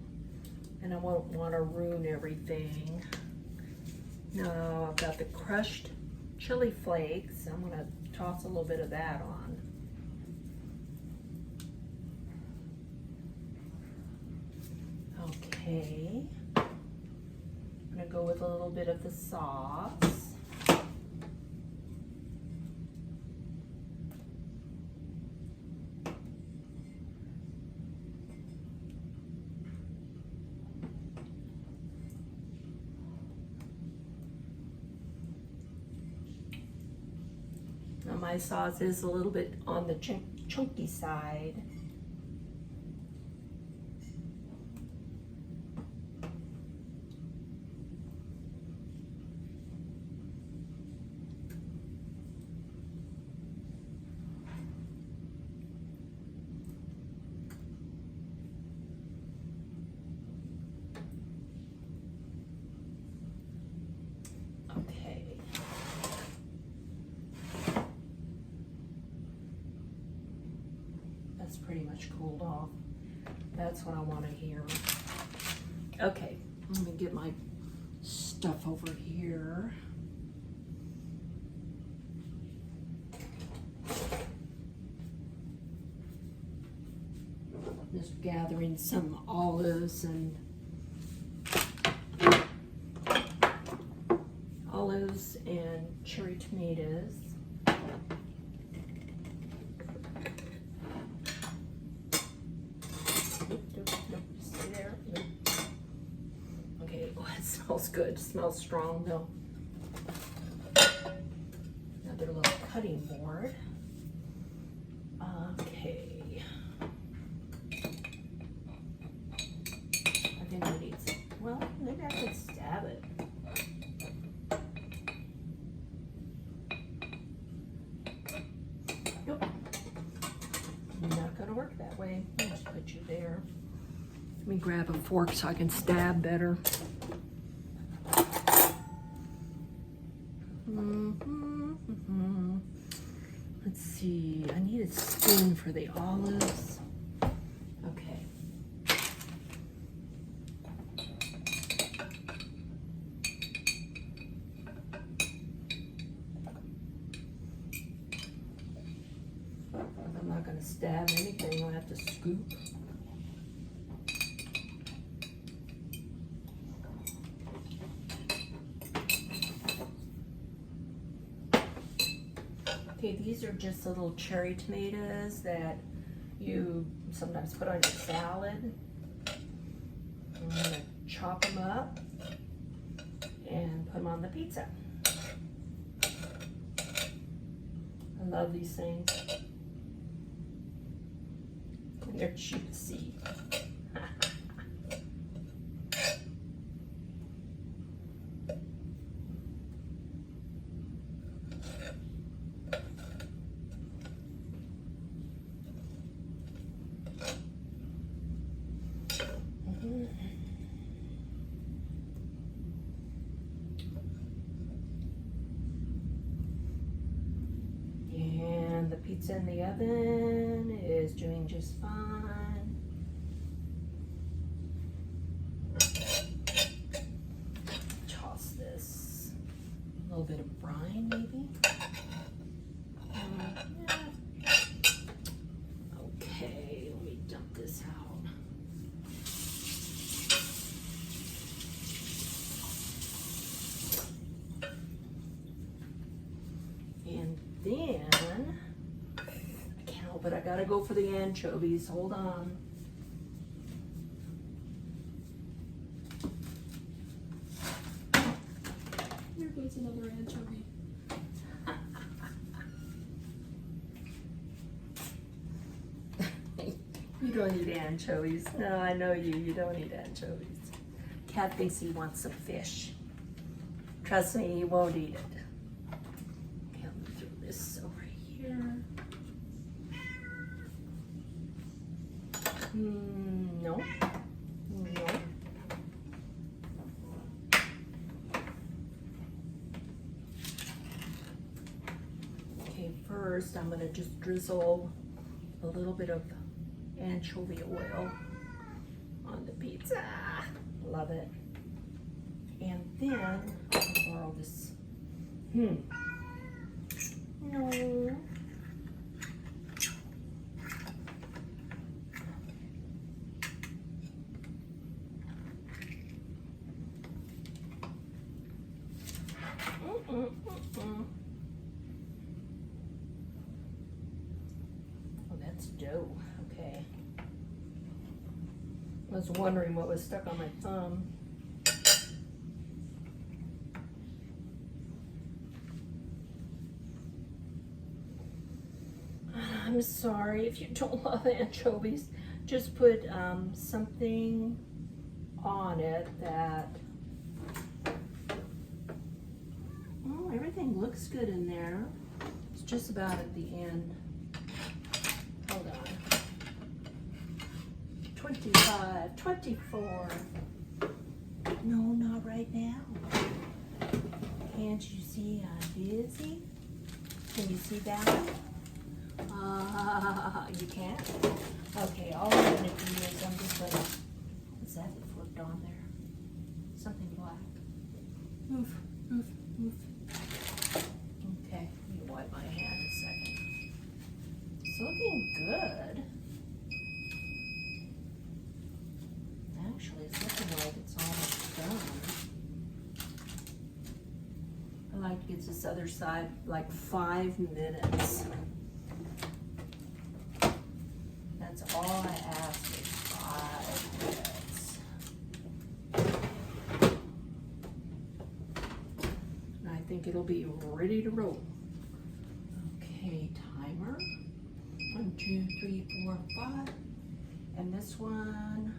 and I won't want to ruin everything. Now I've got the crushed chili flakes. I'm going to toss a little bit of that on. Okay. I'm going to go with a little bit of the sauce. Now my sauce is a little bit on the chunky side. Pretty much cooled off. That's what I want to hear. Okay, let me get my stuff over here. Just gathering some olives and cherry tomatoes. Stay there. Okay, oh, it smells good. It smells strong though. Another little cutting board. Okay. I think I need some. Well, maybe I could stab it. Nope. I'm not gonna work that way. I'll just put you there. Let me grab a fork so I can stab better. Let's see, I need a spoon for the olives. Okay. I'm not going to stab anything, I'll have to scoop. Okay, these are just little cherry tomatoes that you sometimes put on your salad. I'm going to chop them up and put them on the pizza. I love these things. And they're juicy. And the pizza in the oven is doing just fine. Toss this. A little bit of brine, maybe. Yeah. Okay, let me dump this out. And then, I can't help it, I gotta go for the anchovies. Hold on. There goes another anchovy. You don't eat anchovies. No, I know you. You don't eat anchovies. Cat thinks he wants some fish. Trust me, he won't eat it. Okay, let me throw this over here. No. No. Okay, first I'm gonna just drizzle a little bit of anchovy oil on the pizza. Love it. And then I'll borrow this. No. Oh, that's dough. Okay. I was wondering what was stuck on my thumb. I'm sorry if you don't love anchovies. Just put something on it that, oh, everything looks good in there. It's just about at the end. Hold on. 25, 24. No, not right now. Can't you see I'm busy? Can you see that? You can't? Okay, all I'm gonna do is I'm just gonna, what's that flipped on there? Something black. Move, move, move. Okay, let me wipe my hand a second. It's looking good. Actually, it's looking like it's almost done. I like to get this other side like 5 minutes. That's all I ask is 5 minutes. And I think it'll be ready to roll. Okay, timer. 1, 2, 3, 4, 5. And this one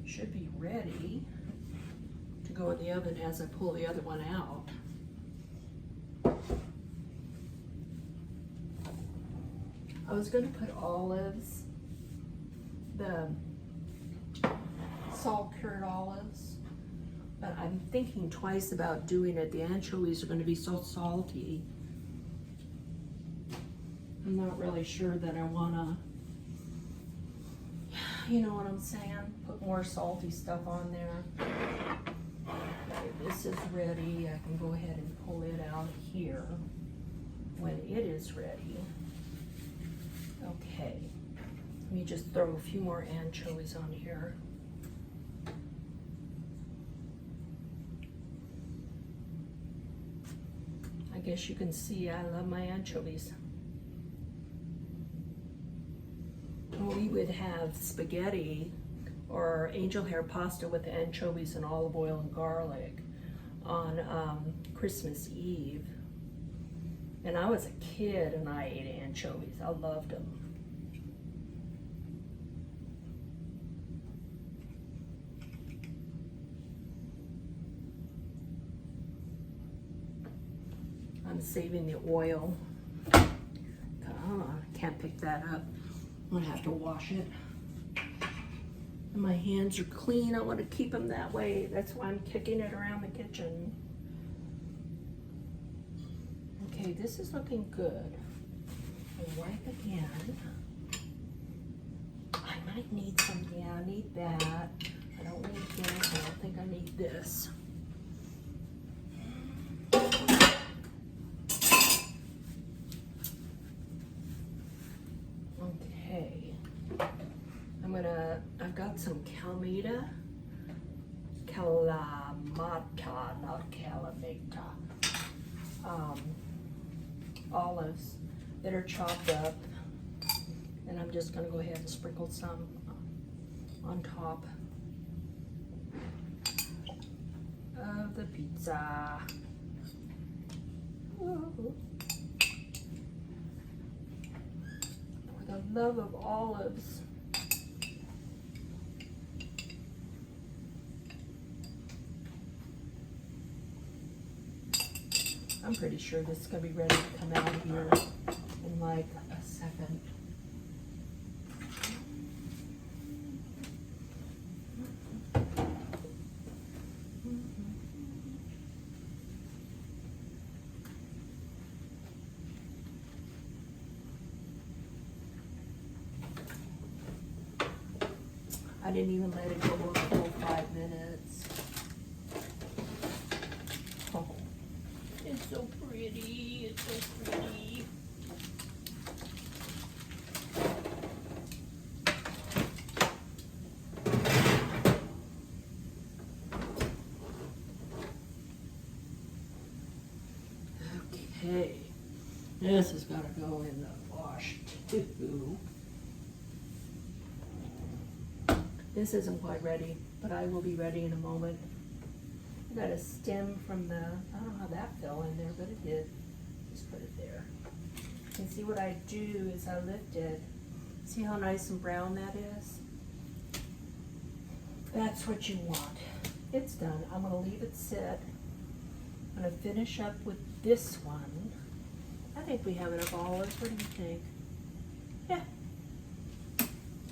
should be ready to go in the oven as I pull the other one out. I was going to put olives the salt cured olives, but I'm thinking twice about doing it. The anchovies are going to be so salty. I'm not really sure that I want to, you know what I'm saying, put more salty stuff on there. Okay, this is ready. I can go ahead and pull it out here when it is ready. Okay, let me just throw a few more anchovies on here. I guess you can see I love my anchovies. We would have spaghetti or angel hair pasta with anchovies and olive oil and garlic on Christmas Eve. And I was a kid and I ate anchovies. I loved them. I'm saving the oil. Oh, I can't pick that up. I'm gonna have to wash it. And my hands are clean. I want to keep them that way. That's why I'm kicking it around the kitchen. Okay, this is looking good. I'll wipe again. I might need some, yeah, I need that. I don't need this. I don't think I need this. Okay. I've got some Kalamata, not Kalamata, olives that are chopped up, and I'm just gonna go ahead and sprinkle some on top of the pizza. Ooh. For the love of olives. I'm pretty sure this is going to be ready to come out of here in like a second. I didn't even let it go over the whole 5 minutes. Oh. It's so pretty, it's so pretty. Okay, this has got to go in the wash too. This isn't quite ready, but I will be ready in a moment. I got a stem from the, I don't know how that fell in there, but it did. Just put it there. And see what I do is I lift it. See how nice and brown that is? That's what you want. It's done. I'm gonna leave it sit. I'm gonna finish up with this one. I think we have enough olives. What do you think? Yeah.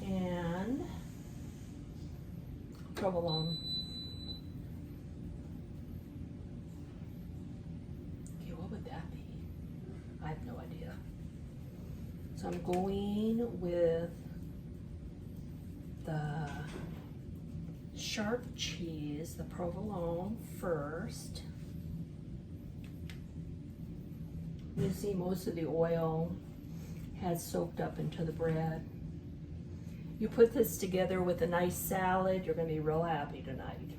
And provolone. Okay, what would that be? I have no idea. So I'm going with the sharp cheese, the provolone first. You see most of the oil has soaked up into the bread. You put this together with a nice salad, you're going to be real happy tonight.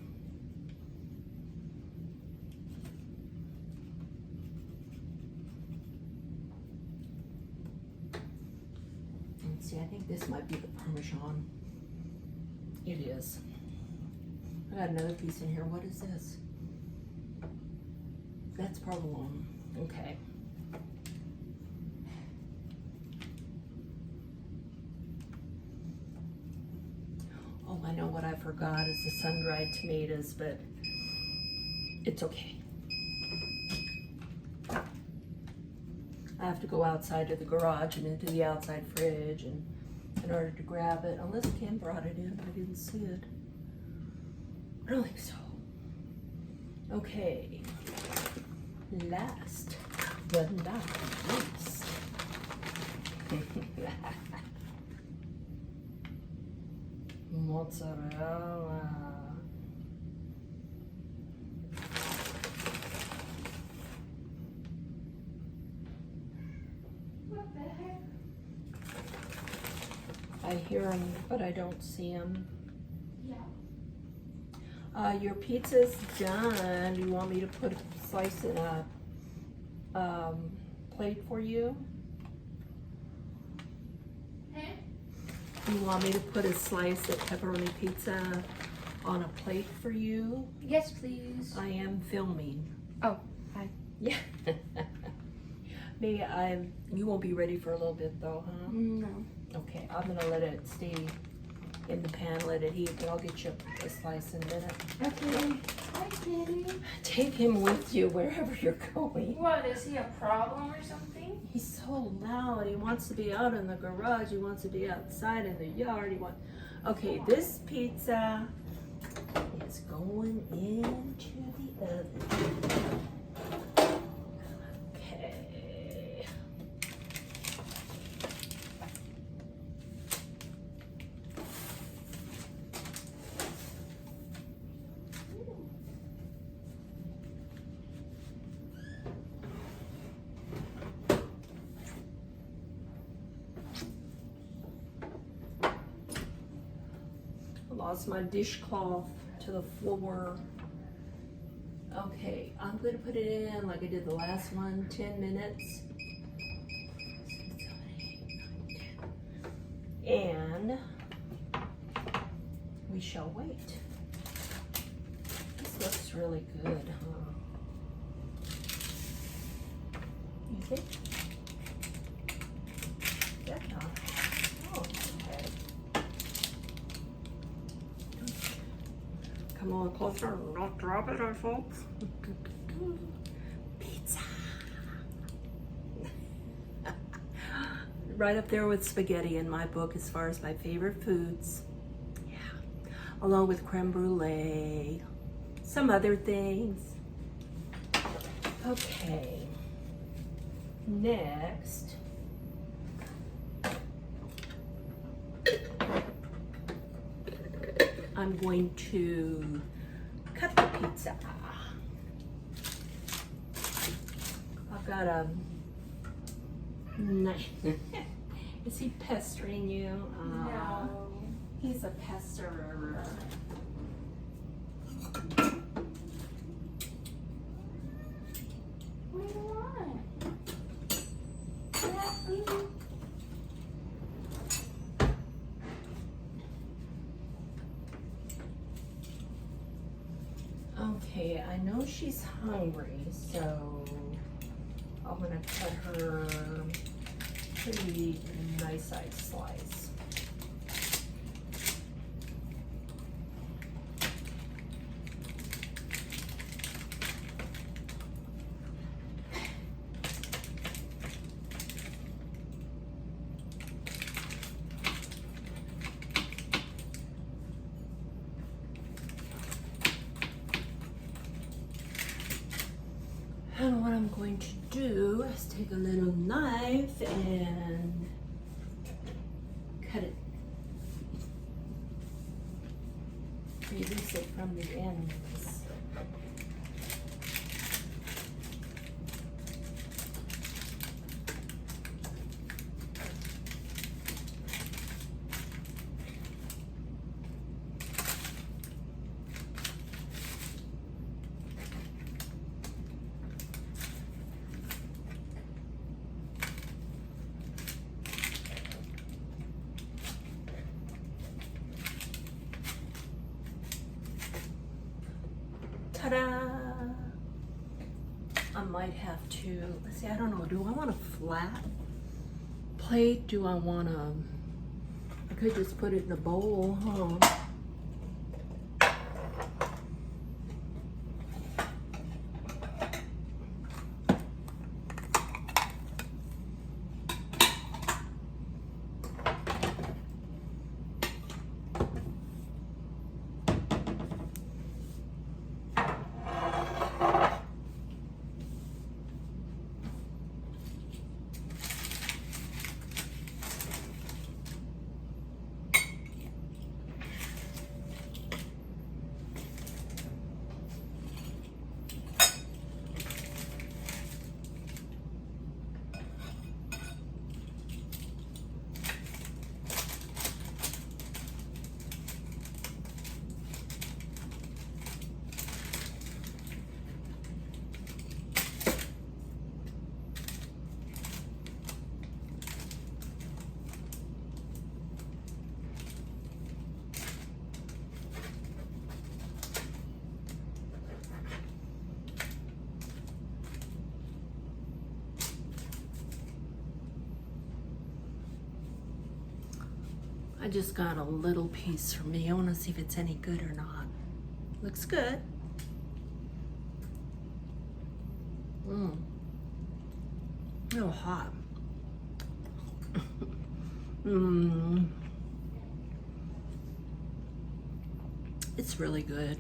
And see, I think this might be the Parmesan. It is. I got another piece in here. What is this? That's provolone. Okay. Oh, I know what I forgot is the sun-dried tomatoes, but it's okay. I have to go outside to the garage and into the outside fridge and in order to grab it, unless Ken brought it in. I didn't see it. I don't think so. Okay, last but not least. Mozzarella. What the heck? I hear him, but I don't see him. Yeah. Your pizza's done. Do you want me to put a slice in a plate for you? Hey? Do you want me to put a slice of pepperoni pizza on a plate for you? Yes, please. I am filming. Oh, hi. Yeah. You won't be ready for a little bit though, huh? No. Okay, I'm gonna let it stay in the pan, let it heat, but I'll get you a slice in a minute. Okay. Hi, Kitty. Take him with you wherever you're going. What, is he a problem or something? He's so loud. He wants to be out in the garage. He wants to be outside in the yard. Okay, this pizza is going into the oven. Okay. Lost my dishcloth to the floor. Okay, I'm going to put it in like I did the last one, 10 minutes. And we shall wait. This looks really good, huh? You think? Yeah. Oh, okay. Come on closer and not drop it, I hope. Pizza. Right up there with spaghetti in my book as far as my favorite foods. Yeah. Along with creme brulee. Some other things. Okay. Next. I'm going to cut the pizza. I've got a knife. Is he pestering you? No. He's a pesterer. What do you want? Yeah, please. Okay, I know she's hungry, so I'm gonna cut her a pretty nice sized slice. And what I'm going to do is take a little knife and cut it. Release it from the ends. Ta-da! I might have to, let's see, I don't know, do I want a flat plate? Do I want to, I could just put it in a bowl, huh? I just got a little piece for me. I want to see if it's any good or not. Looks good. Mmm. Oh, hot. Mmm. It's really good.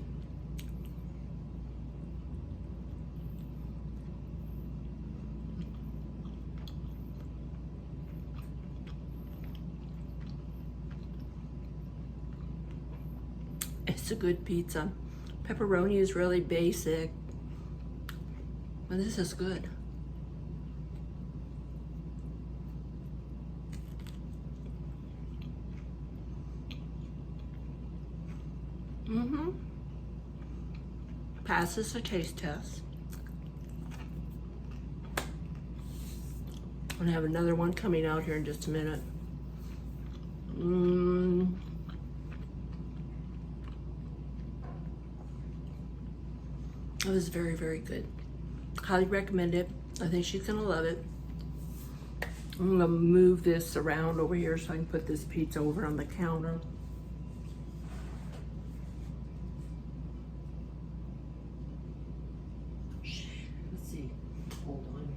It's a good pizza. Pepperoni is really basic, but this is good. Mm-hmm. Passes the taste test. I'm gonna have another one coming out here in just a minute. Mmm. It was very, very good. Highly recommend it. I think she's gonna love it. I'm gonna move this around over here so I can put this pizza over on the counter. Let's see, hold on.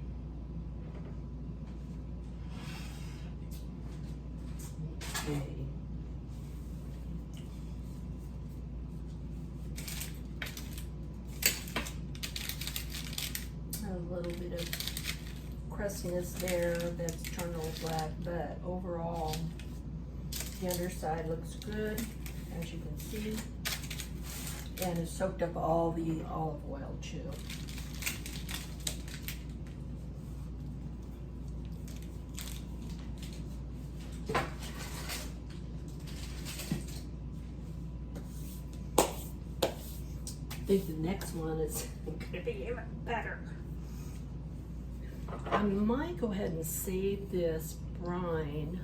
Okay. A little bit of crustiness there that's turned a little black, but overall the underside looks good, as you can see, and it's soaked up all the olive oil too. I think the next one is gonna be even better. I might go ahead and save this brine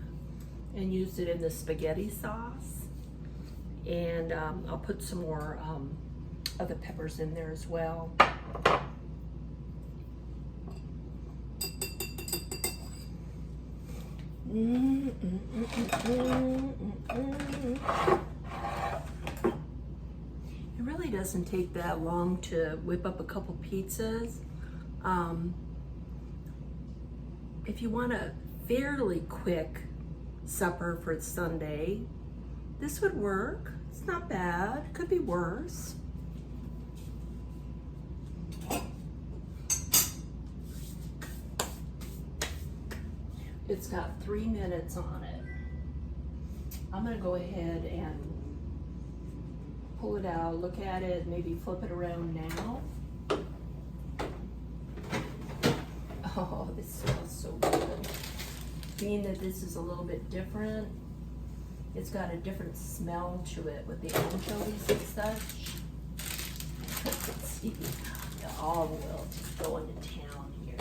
and use it in the spaghetti sauce. And I'll put some more of the peppers in there as well. It really doesn't take that long to whip up a couple pizzas. If you want a fairly quick supper for Sunday, this would work. It's not bad. Could be worse. It's got 3 minutes on it. I'm gonna go ahead and pull it out, look at it, maybe flip it around now. Oh, this smells so good. Being that this is a little bit different, it's got a different smell to it with the anchovies and such. You can see the olive oil just going to town here.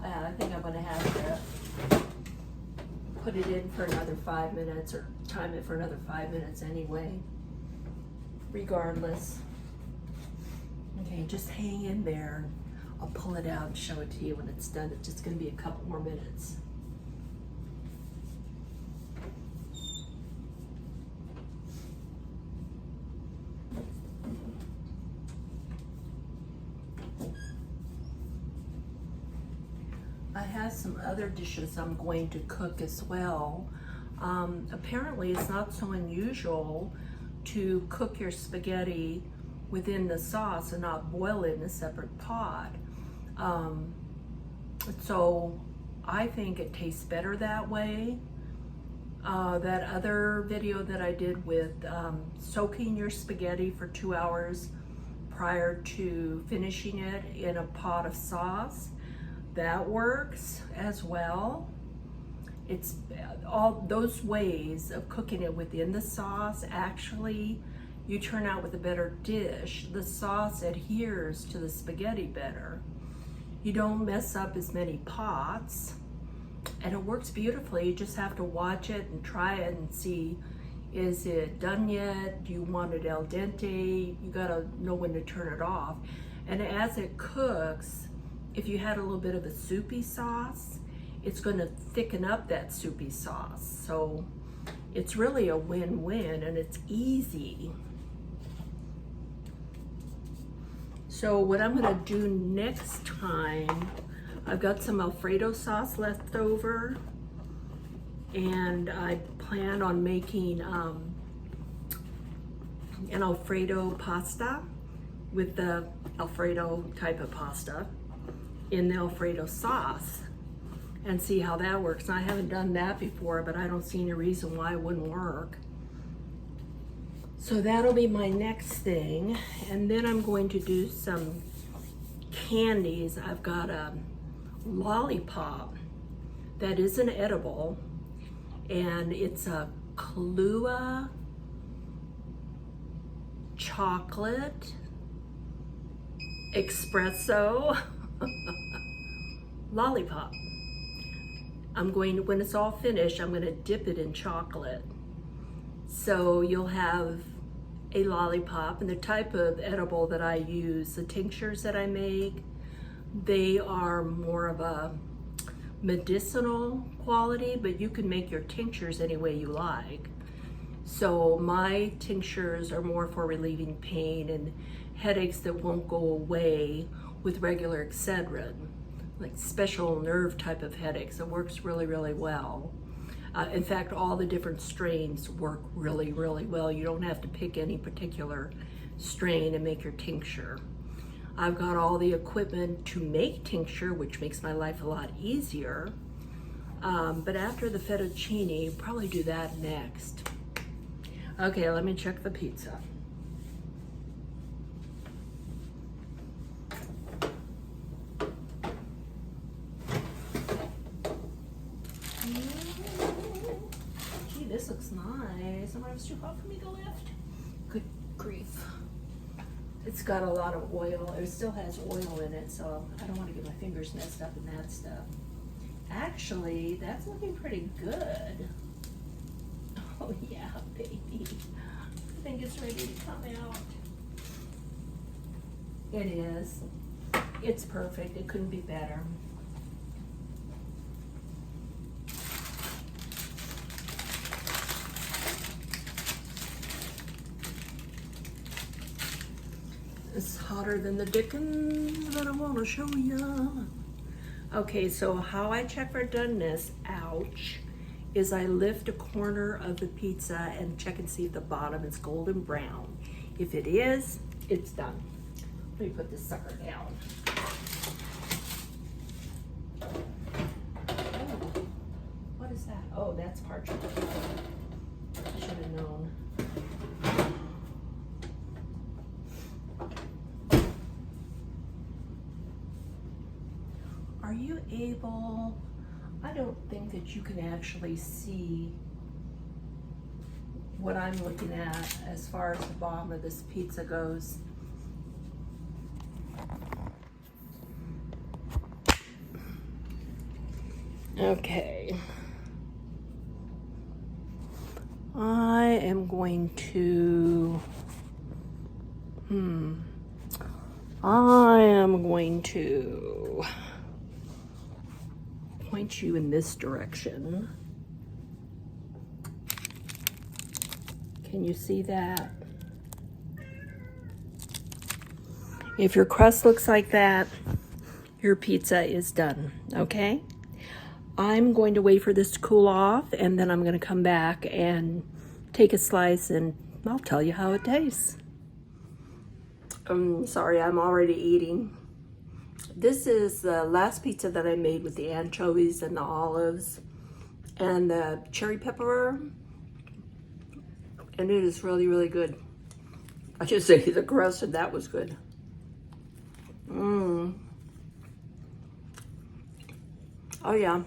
I think I'm gonna have to put it in for another 5 minutes, or time it for another 5 minutes anyway, regardless. Okay, just hang in there. I'll pull it out and show it to you when it's done. It's just gonna be a couple more minutes. I have some other dishes I'm going to cook as well. Apparently it's not so unusual to cook your spaghetti within the sauce and not boil it in a separate pot. So I think it tastes better that way. That other video that I did with soaking your spaghetti for 2 hours prior to finishing it in a pot of sauce, that works as well. It's all those ways of cooking it within the sauce. Actually, you turn out with a better dish. The sauce adheres to the spaghetti better. You don't mess up as many pots, and it works beautifully. You just have to watch it and try it and see Is it done yet? Do you want it al dente? You gotta know when to turn it off. And as it cooks, if you had a little bit of a soupy sauce, it's gonna thicken up that soupy sauce. So it's really a win-win, and it's easy. So what I'm gonna do next time, I've got some Alfredo sauce left over, and I plan on making an Alfredo pasta with the Alfredo type of pasta in the Alfredo sauce, and see how that works. And I haven't done that before, but I don't see any reason why it wouldn't work. So that'll be my next thing. And then I'm going to do some candies. I've got a lollipop that isn't edible, and it's a Kahlua chocolate espresso lollipop. I'm going to, when it's all finished, I'm going to dip it in chocolate. So you'll have a lollipop, and the type of edible that I use, the tinctures that I make, they are more of a medicinal quality, but you can make your tinctures any way you like. So my tinctures are more for relieving pain and headaches that won't go away with regular Excedrin, like special nerve type of headaches. It works really, really well. In fact, all the different strains work really, really well. You don't have to pick any particular strain and make your tincture. I've got all the equipment to make tincture, which makes my life a lot easier. But after the fettuccine, probably do that next. Okay, let me check the pizza. Gee, this looks nice. I wonder if it's too hot for me to lift. Good grief. It's got a lot of oil. It still has oil in it, so I don't want to get my fingers messed up in that stuff. Actually, that's looking pretty good. Oh yeah, baby. I think it's ready to come out. It is. It's perfect. It couldn't be better. It's hotter than the dickens that I want to show you. Okay, so how I check for doneness, ouch, is I lift a corner of the pizza and check and see if the bottom is golden brown. If it is, it's done. Let me put this sucker down. Oh, what is that? Oh, that's parchment. I should have known. Are you able, I don't think that you can actually see what I'm looking at as far as the bottom of this pizza goes. Okay. I am going to, point you in this direction. Can you see that? If your crust looks like that, your pizza is done, okay? I'm going to wait for this to cool off, and then I'm going to come back and take a slice, and I'll tell you how it tastes. Sorry, I'm already eating. This is the last pizza that I made with the anchovies and the olives and the cherry pepper, and it is really, really good. I should say the crust, and that was good. Oh yeah,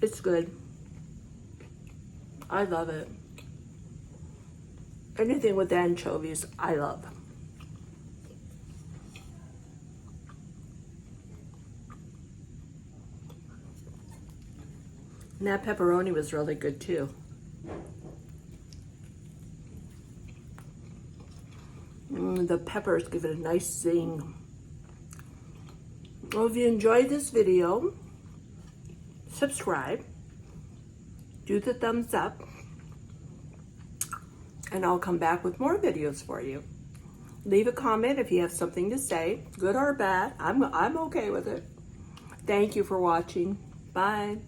it's good. I love it. Anything with anchovies, I love. And that pepperoni was really good too. The peppers give it a nice zing. Well, if you enjoyed this video, subscribe, do the thumbs up, and I'll come back with more videos for you. Leave a comment if you have something to say, good or bad. I'm okay with it. Thank you for watching. Bye.